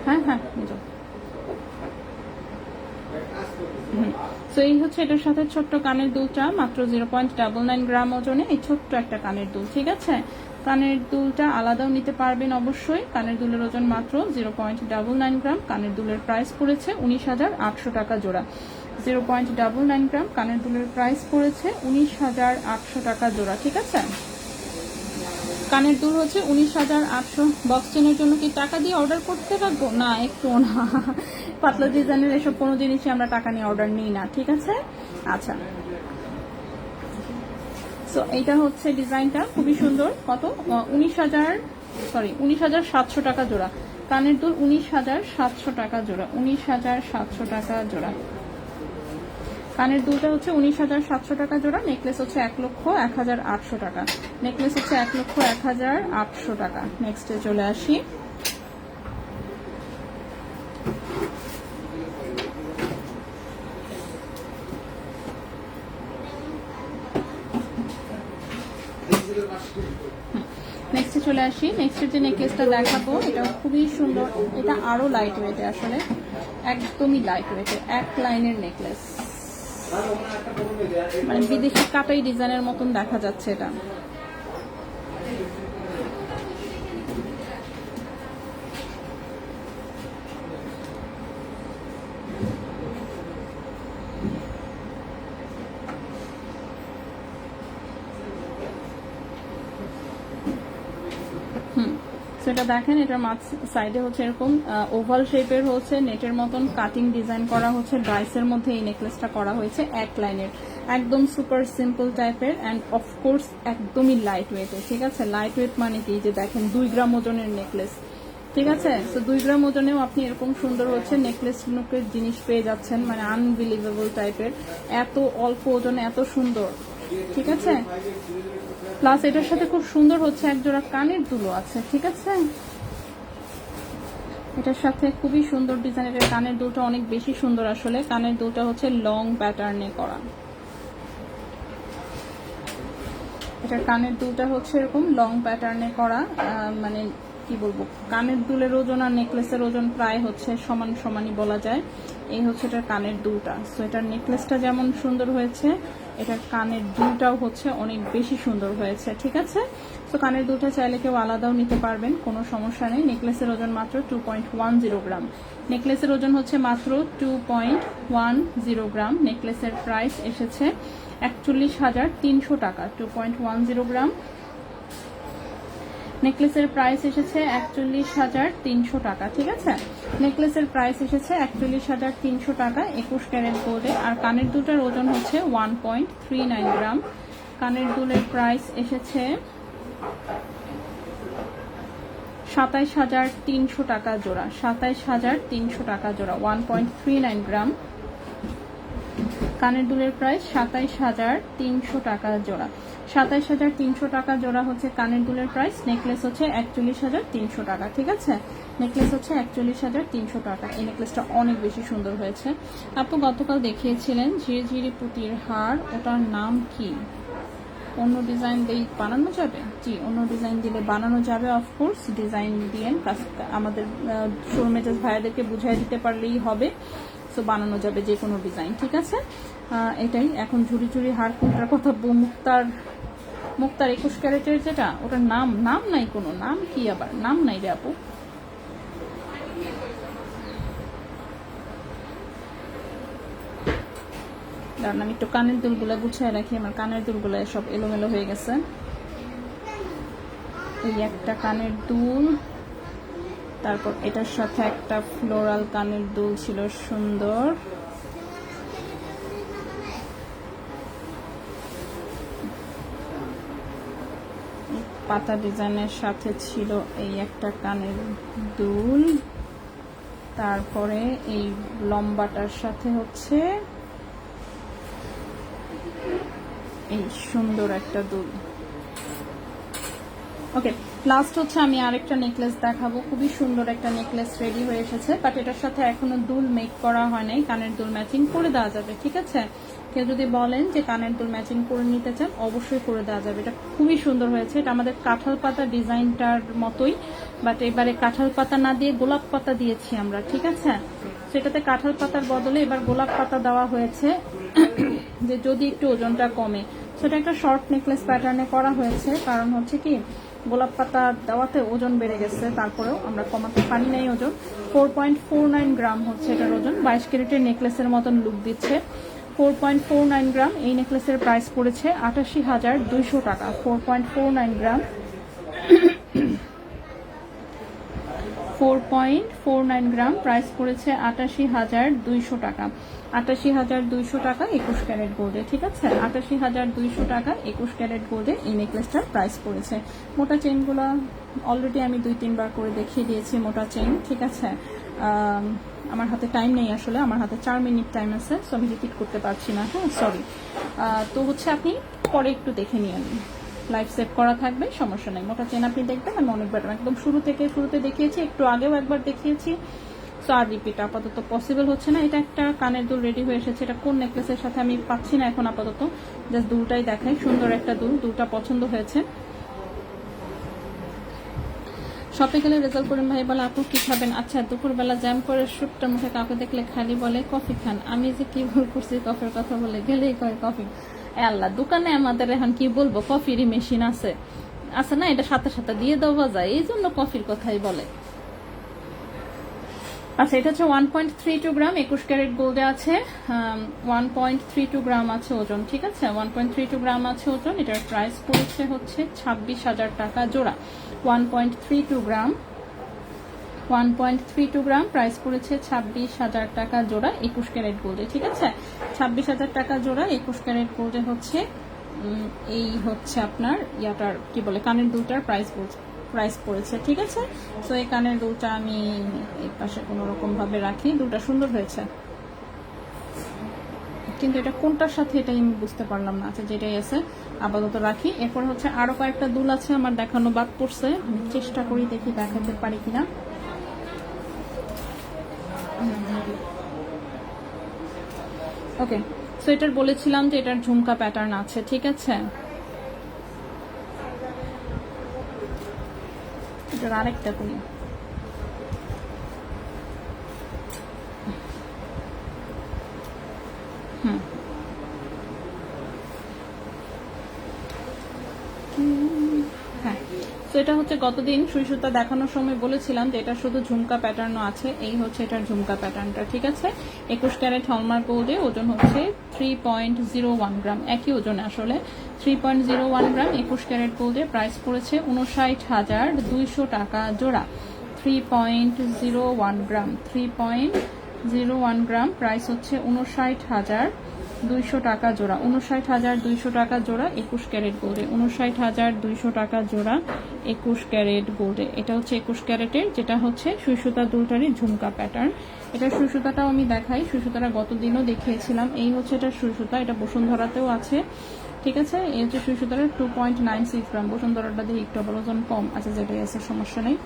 হ্যাঁ হ্যাঁ নিজ। তো এই হচ্ছে এটার সাথে ছোট্ট কানের দুলটা মাত্র 0.99 গ্রাম ওজনে, এই ছোট্ট একটা কানের দুল, ঠিক আছে? কানের দুলটা আলাদাও নিতে পারবেন অবশ্যই। কানের দুলের ওজন মাত্র 0.99 গ্রাম, কানের দুলের প্রাইস পড়েছে 19,800 টাকা জোড়া, 0.99 গ্রাম কানের দুলের প্রাইস পড়েছে 19,800 টাকা জোড়া, ঠিক আছে? কানের দুল হচ্ছে 19,800। বক্স চেনের জন্য কি টাকা দিয়ে অর্ডার করতে পারবো? না, একটু না, পাতলা ডিজাইনের এসব কোনো জিনিসই আমরা টাকা নিয়ে অর্ডার নিই না, ঠিক আছে? আচ্ছা, সো এইটা হচ্ছে ডিজাইনটা খুবই সুন্দর। কত? 19,700 টাকা জোড়া কানের দুল, 19,700 টাকা জোড়া, 19,700 টাকা জোড়া কানের দুলটা হচ্ছে 19,700 টাকা জোড়া। নেকলেস হচ্ছে 1,01,800 টাকা, নেকলেস হচ্ছে 1,01,800 টাকা। নেক্সটে চলে আসি, নেক্সটে চলে আসি। নেক্সটের যে নেকলেসটা দেখাবো এটা খুবই সুন্দর, এটা আরো লাইট ওয়েটে, আসলে একদমই লাইট ওয়েটে, এক লাইনের নেকলেস, মানে বিদেশি কাটাই ডিজাইনের মতন দেখা যাচ্ছে এটা। সেটা দেখেন, এটার মাঝ সাইডে হচ্ছে এরকম ওভাল শেপের হচ্ছে নেটের মতন কাটিং ডিজাইন করা হচ্ছে, ডাইসের মধ্যে এই নেকলেসটা করা হয়েছে এক লাইনের, একদম সুপার সিম্পল টাইপের, অ্যান্ড অফকোর্স একদমই লাইট ওয়েটে, ঠিক আছে? লাইট ওয়েট মানে কি, যে দেখেন 2 গ্রাম ওজনের নেকলেস, ঠিক আছে? তো 2 গ্রাম ওজনেও আপনি এরকম সুন্দর হচ্ছে নেকলেস নুকের জিনিস পেয়ে যাচ্ছেন, মানে আনবিলিভেবল টাইপের, এত অল্প ওজনে এত সুন্দর, ঠিক আছে? প্লাস এটার সাথে খুব সুন্দর হচ্ছে এক জোড়া কানের দুলও আছে, ঠিক আছে? এটার সাথে খুবই সুন্দর ডিজাইনের কানের দুলটা, অনেক বেশি সুন্দর আসলে। কানের দুলটা হচ্ছে লং প্যাটার্নে করা, এটার কানের দুলটা হচ্ছে এরকম লং প্যাটার্নে করা, মানে কি বলবো, কানের দুলের ওজন আর নেকলেসের ওজন প্রায় হচ্ছে সমান সমানই বলা যায়। এই হচ্ছে এটার কানের দুলটা। সো এটার নেকলেসটা যেমন সুন্দর হয়েছে, এটার কানের দুলটাও হচ্ছে অনেক বেশি সুন্দর হয়েছে, ঠিক আছে? তো কানের দুলটা চাইলে কেউ আলাদাও নিতে পারবেন, কোনো সমস্যা নেই। নেকলেসের ওজন মাত্র 2.10 গ্রাম, নেকলেসের ওজন হচ্ছে মাত্র 2.10 গ্রাম। নেকলেসের প্রাইস এসেছে 41,300 টাকা, 2.10 গ্রাম, নেকলেসের প্রাইস এসেছে 41,300 টাকা, ঠিক আছে? নেকলেসের প্রাইস এসেছে 41,300 টাকা 21 ক্যারেট গোল্ডে। আর কানের দুটার ওজন হচ্ছে 1.39 গ্রাম। কানের দুলের প্রাইস এসেছে 27,300 টাকা জোড়া, 27,300 টাকা জোড়া, 1.39 গ্রাম। কানের দুলের প্রাইস 27,300 টাকা জোড়া, 27,300 টাকা জোড়া হচ্ছে কানের দুলের প্রাইস। নেকলেস হচ্ছে 41,300 টাকা, ঠিক আছে? নেকলেস হচ্ছে 41,300 টাকা। এই নেকলেসটা অনেক বেশি সুন্দর হয়েছে। আপু গতকাল দেখিয়েছিলেন ঝিরিঝিরি পুঁতির হার, ওটার নাম কি? অন্য ডিজাইন দিয়ে বানানো যাবে? জি, অন্য ডিজাইন দিলে বানানো যাবে, অফকোর্স। ডিজাইন দিয়ে আমাদের শোরুমে জাস্ট ভাইয়াদেরকে বুঝিয়ে দিতে পারলেই হবে। সো বানানো যাবে যে কোনো ডিজাইন, ঠিক আছে? এটাই এখন ঝুড়ি ঝুড়ি হার কোনটার কথা? মুক্তার 21 ক্যারেটের যেটা, ওটার নাম নাই, কোনো নাম কি আবার? নাম নাই রে আপু। কারণ আমি একটু কানের দুলগুলো গুছিয়ে রাখি, আমার কানের দুলগুলো সব এলোমেলো হয়ে গেছে। এই একটা কানের দুল, তারপর এটার সাথে একটা ফ্লোরাল কানের দুল ছিল সুন্দর, পাতা ডিজাইনের সাথে ছিল এই একটা কানের দুল, তারপরে এই লম্বাটার সাথে হচ্ছে এই সুন্দর একটা দুল। ওকে, লাস্ট হচ্ছে আমি আরেকটা নেকলেস দেখাবো। খুবই সুন্দর একটা নেকলেস রেডি হয়ে এসেছে, বাট এটার সাথে এখনো দুল মেক করা হয় নাই। কানের দুল ম্যাচিং করে দেওয়া যাবে, ঠিক আছে? কেউ যদি বলেন যে কানের দুল ম্যাচিং করে নিতে চান, অবশ্যই করে দেওয়া যাবে। এটা খুবই সুন্দর হয়েছে। এটা আমাদের কাঁঠাল পাতা ডিজাইনটার মতোই, বাট এবারে কাঁঠাল পাতা না দিয়ে গোলাপ পাতা দিয়েছি আমরা, ঠিক আছে? সেটাতে কাঁঠাল পাতার বদলে এবার গোলাপ পাতা দেওয়া হয়েছে, যে যদি একটু ওজনটা কমে। সেটা একটা শর্ট নেকলেস প্যাটার্নে করা হয়েছে, কারণ হচ্ছে কি গোলাপ পাতা দেওয়াতে ওজন বেড়ে গেছে, তারপরেও আমরা কমাতে পারি নাই ওজন। 4.49 গ্রাম হচ্ছে এটার ওজন, 22 ক্যারেটের নেকলেসের মতন লুক দিচ্ছে। 4.49 গ্রাম। এই নেকলেসের প্রাইস পড়েছে 88,200 টাকা। 4.49 গ্রাম, 4.49 গ্রাম, প্রাইস পড়েছে 88,200 টাকা। 88,200 টাকা 21 ক্যারেট গোল্ডে, ঠিক আছে? 88,200 টাকা 21 ক্যারেট গোল্ডে এই নেকলেসটার প্রাইস পড়েছে। মোটা চেইনগুলো অলরেডি আমি 2-3 বার করে দেখিয়ে দিয়েছি, মোটা চেইন, ঠিক আছে? আমার হাতে টাইম নেই আসলে, আমার হাতে 4 মিনিট টাইম আছে, সো আমি রিপিট করতে পারছি না, হ্যাঁ, সরি। তো হচ্ছে আপনি পরে একটু দেখে নিন, লাইভ সেভ করা থাকবে, সমস্যা নেই। মোটা চেন আপনি দেখবেন, আমি অনেকবার একদম শুরুতে দেখিয়েছি, একটু আগেও একবার দেখিয়েছি। সো আর রিপিট আপাতত পসিবল হচ্ছে না। এটা একটা কানের দুল রেডি হয়ে এসেছে, এটা কোন নেকলেসের সাথে আমি পাচ্ছি না এখন আপাতত, জাস্ট দুলটাই দেখাই। সুন্দর একটা দুল, দুলটা পছন্দ হয়েছে। শপে গেলে রেজাল্ট করিম ভাই বলে আপু কি খাবেন? আচ্ছা, দুপুরবেলা জ্যাম করে শুটটার মুখে কাউকে দেখলে খালি বলে কফি খান। আমি যে কি ভুল করছি, কফির কথা বলে গেলেই কয় কফি। আল্লাহ, দোকানে আমাদের এখন কি বলবো, কফিরই মেশিন আছে না, এটা সাথে সাথে দিয়ে দেওয়া যায়, এই জন্য কফির কথাই বলে। আচ্ছা, এটা হচ্ছে 1.32 গ্রাম 21 ক্যারেট গোল্ডে আছে। 1.32 গ্রাম আছে ওজন, ঠিক আছে? 1.32 গ্রাম আছে ওজন। এটার প্রাইস পড়েছে হচ্ছে 26,000 টাকা জোড়া। 1.32 গ্রাম, 1.32 গ্রাম, প্রাইস পড়েছে 26,000 টাকা জোড়া 21 ক্যারেট গোল্ডে, ঠিক আছে? 26,000 টাকা জোড়া 21 ক্যারেট গোল্ডে হচ্ছে এই হচ্ছে আপনার ইয়াটার কি বলে, কানের দুলটার প্রাইস পড়েছে, ঠিক আছে? তো এই কানের দুলটা আমি এই পাশে কোনো রকম ভাবে রাখি। দুলটা সুন্দর হয়েছে, কিন্তু এটা কোনটার সাথে এটাই আমি বুঝতে পারলাম না। আচ্ছা, যেটাই আছে আপাতত রাখি। এরপর হচ্ছে আরো কয়েকটা দুল আছে আমার দেখানো বাদ পড়ছে, আমি চেষ্টা করি দেখি দেখাতে পারি কিনা। ওকে, সো এটার বলেছিলাম যে এটার ঝুমকা প্যাটার্ন আছে, ঠিক আছে? এটার আরেকটা করি। হ্যাঁ, তো এটা হচ্ছে গতদিন সুই সুতা দেখানোর সময় বলেছিলাম যে এটা শুধু ঝুমকা প্যাটার্নও আছে, এই হচ্ছে এটার ঝুমকা প্যাটার্নটা, ঠিক আছে। 21 ক্যারেট হলমার্ক গোল্ডে, ওজন হচ্ছে 3.01 গ্রাম, একই ওজনে আসলে 3.01 গ্রাম 21 ক্যারেট গোল্ডে। প্রাইস পড়েছে 59,200 টাকা জোড়া। 3.01 গ্রাম, 3.01 গ্রাম, প্রাইস হচ্ছে 59,200 টাকা জোড়া। 59,200 টাকা জোড়া 21 ক্যারেট গোল্ডে, 59,200 টাকা জোড়া 21 ক্যারেট গোল্ডে। এটা হচ্ছে 21 ক্যারেটের, যেটা হচ্ছে সুই সুতা দুলটারই ঝুমকা প্যাটার্ন। এটা সুই সুতাটাও আমি দেখাই, সুই সুতাটা গতদিনও দেখিয়েছিলাম। এই হচ্ছে এটা সুই সুতা, এটা বসুন্ধরাতেও আছে, ঠিক আছে। এই হচ্ছে সুই সুতাটা 2.96 গ্রাম, বসুন্ধরাটা দিয়ে একটু আবার ওজন কম আছে, যেটাই আছে সমস্যা নেই।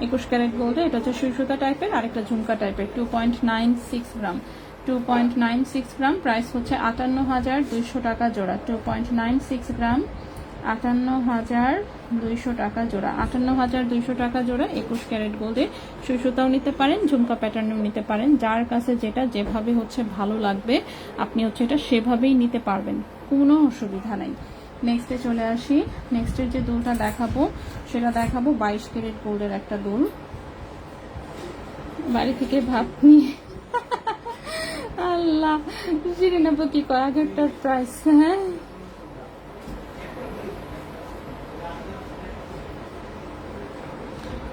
21 ক্যারেট গোল্ডে, এটা হচ্ছে সুই সুতা টাইপের, আরেকটা ঝুমকা টাইপের, 2.96 গ্রাম, 2.96 গ্রাম, প্রাইস হচ্ছে 58,200 টাকা জোড়া। 2.96 গ্রাম, 58,200 টাকা জোড়া, 58,200 টাকা জোড়া 21 ক্যারেট গোল্ডে। সুই সুতাও নিতে পারেন, ঝুমকা প্যাটার্নও নিতে পারেন, যার কাছে যেটা যেভাবে হচ্ছে ভালো লাগবে আপনি হচ্ছে এটা সেভাবেই নিতে পারবেন, কোনো অসুবিধা নাই। নেক্সটে চলে আসি। নেক্সটের যে দুলটা দেখাবো সেটা দেখাবো 22 ক্যারেট গোল্ডের একটা দুল। বাড়ি থেকে ভাব নিয়ে আল্লাহ শিরিন আপু কি কয় আগেরটার প্রাইস, হ্যাঁ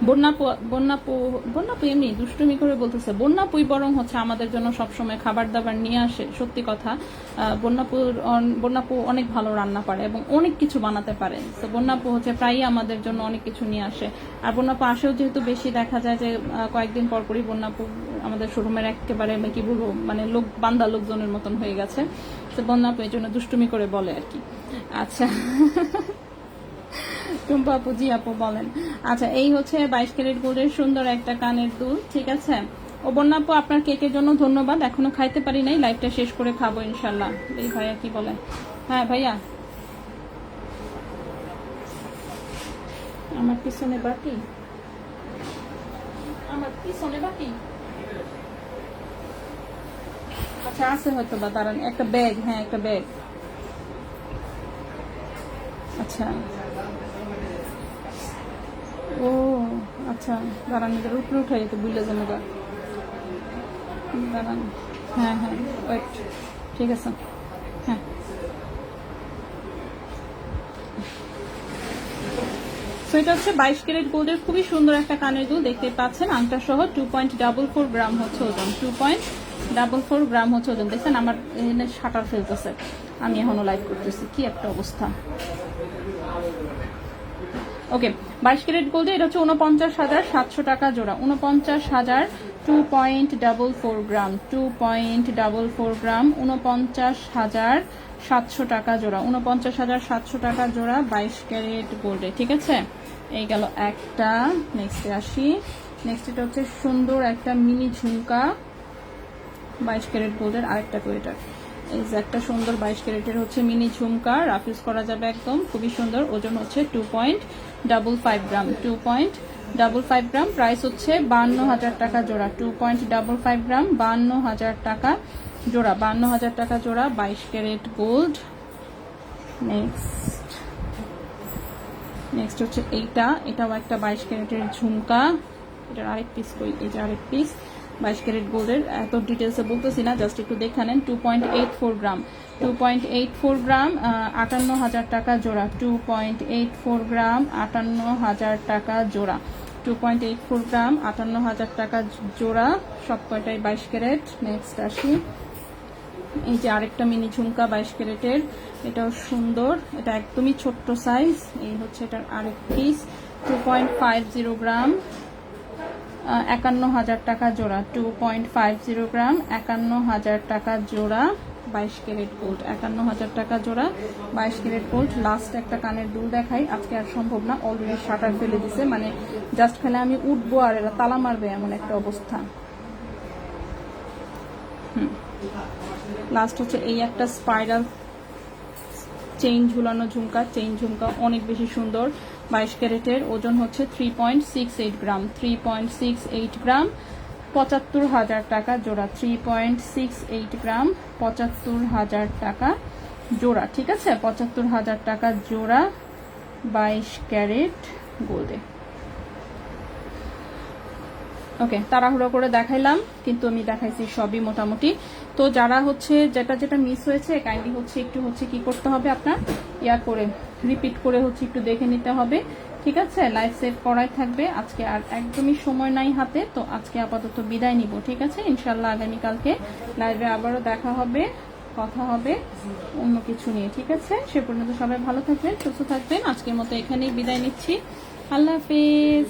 বন্যাপু এমনি দুষ্টুমি করে বলতেছে। বন্যাপুই বরং হচ্ছে আমাদের জন্য সবসময় খাবার দাবার নিয়ে আসে, সত্যি কথা। বন্যাপু অনেক ভালো রান্না পারে এবং অনেক কিছু বানাতে পারে। তো বন্যাপু হচ্ছে প্রায়ই আমাদের জন্য অনেক কিছু নিয়ে আসে। আর বন্যাপু আসেও যেহেতু বেশি, দেখা যায় যে কয়েকদিন পর পরই বন্যাপু আমাদের শোরুমের একেবারে কি বলবো মানে বান্দা লোকজনের মতন হয়ে গেছে। তো বন্যাপু এই জন্য দুষ্টুমি করে বলে আর কি। আচ্ছা টুম্পা আপু, জি আপু বলেন। আচ্ছা, এই হচ্ছে 22 ক্যারেট গোল্ডের সুন্দর একটা কানের দুল, ঠিক আছে। ও বন্যা আপু, আপনার কেকের জন্য ধন্যবাদ, এখনো খাইতে পারি নাই, লাইভটা শেষ করে খাবো ইনশাল্লাহ। এই ভাইয়া কি বলে? হ্যাঁ ভাইয়া, আমার পিছনে বাকি, আমার পিছনে বাকি, আচ্ছা আছে হয়তো বা, দাঁড়ান একটা ব্যাগ, হ্যাঁ একটা ব্যাগ, আচ্ছা ও আচ্ছা দাঁড়ান, এদের উপরে উঠাই তো বুঝলে যেন, দাঁড়ান, হ্যাঁ হ্যাঁ ওয়েট, ঠিক আছে, হ্যাঁ সো এটা হচ্ছে 22 ক্যারেট গোল্ডের খুবই সুন্দর একটা কানের দুল, দেখতে পাচ্ছেন আংটা সহ। 2.44 গ্রাম হচ্ছে ওজন, 2.44 গ্রাম হচ্ছে ওজন। দেখছেন আমার এখানে শাটার ফেলতেছে, আমি এখনো লাইভ করতেছি, কি একটা অবস্থা। ওকে, 22 ক্যারেট গোল্ডে এটা হচ্ছে 49,700 টাকা জোড়া। 49,000, 2.44 গ্রাম, 2.44 গ্রাম, 49,700 টাকা জোড়া, 49,700 টাকা জোড়া 22 ক্যারেট গোল্ডে, ঠিক আছে। এই গেল একটা। নেক্সটে আসি। নেক্সট এটা হচ্ছে সুন্দর একটা মিনি ঝুমকা 22 ক্যারেট গোল্ডের, আরেকটা কোয়েটার। এই যে একটা সুন্দর 22 ক্যারেটের হচ্ছে মিনি ঝুমকা, রাফিউজ করা যাবে একদম, খুবই সুন্দর। ওজন হচ্ছে 2.55 গ্রাম, 2.55 গ্রাম, প্রাইস হচ্ছে 52,000 টাকা জোড়া। 2.55 গ্রাম, 52,000 টাকা জোড়া, 52,000 টাকা জোড়া 22 ক্যারেট গোল্ড। নেক্সট হচ্ছে এটাও একটা 22 ক্যারেটের ঝুমকা, এটার আরেক পিস কই, এই যে আরেক পিস 22 ক্যারেট গোল্ডের, এত ডিটেলসে বলতেছি না, জাস্ট একটু দেখে নেন। 2.84 গ্রাম, 2.84 গ্রাম, 58,000 টাকা জোড়া। 2.84 গ্রাম, 58,000 টাকা জোড়া। 2.84 গ্রাম, 58,000 টাকা জোড়া, সব কয়টাই 22 ক্যারেট। নেক্সট আসি। এই যে আরেকটা মিনি ঝুমকা 22 ক্যারেটের, এটাও সুন্দর, এটা একদমই ছোট্ট সাইজ। এই হচ্ছে এটার আরেক পিস, 2.50 গ্রাম, 51,000 টাকা জোড়া। 2.50 গ্রাম, 51,000 টাকা জোড়া 22 ক্যারেট গোল্ড, 51,000 টাকা জোড়া 22 ক্যারেট গোল্ড। লাস্ট একটা কানের দুল দেখাই, আজকে আর সম্ভব না, অলরেডি শাটার ফেলে দিছে, মানে জাস্ট খেলে আমি উঠবো আর এরা তালা মারবে এমন একটা অবস্থা। লাস্ট হচ্ছে এই একটা স্পাইরাল চেইন ঝুলানো ঝুমকা, চেইন ঝুমকা অনেক বেশি সুন্দর, 22 ক্যারেটের, ওজন হচ্ছে 3.68 গ্রাম, 3.68 গ্রাম, 75,000 টাকা জোড়া। 3.68 গ্রাম, 75,000 টাকা জোড়া, ঠিক আছে? 75,000 টাকা জোড়া 22 ক্যারেট গোল্ডে। ওকে, তাড়াহুড়ো করে দেখাইলাম, কিন্তু আমি দেখাইছি সবই মোটামুটি। তো যারা হচ্ছে যেটা যেটা মিস হয়েছে কাইন্ডলি হচ্ছে একটু হচ্ছে কি করতে হবে আপনার করে রিপিট করে হচ্ছে একটু দেখে নিতে হবে, ঠিক আছে? লাইভ সেভ করাই থাকবে। আজকে আর একদমই সময় নাই হাতে, তো আজকে আপাতত বিদায় নিব, ঠিক আছে? ইনশাল্লাহ আগামীকালকে লাইভে আবারও দেখা হবে, কথা হবে অন্য কিছু নিয়ে, ঠিক আছে? সে পর্যন্ত সবাই ভালো থাকবেন, সুস্থ থাকবেন। আজকের মতো এখানেই বিদায় নিচ্ছি। আল্লাহ হাফেজ।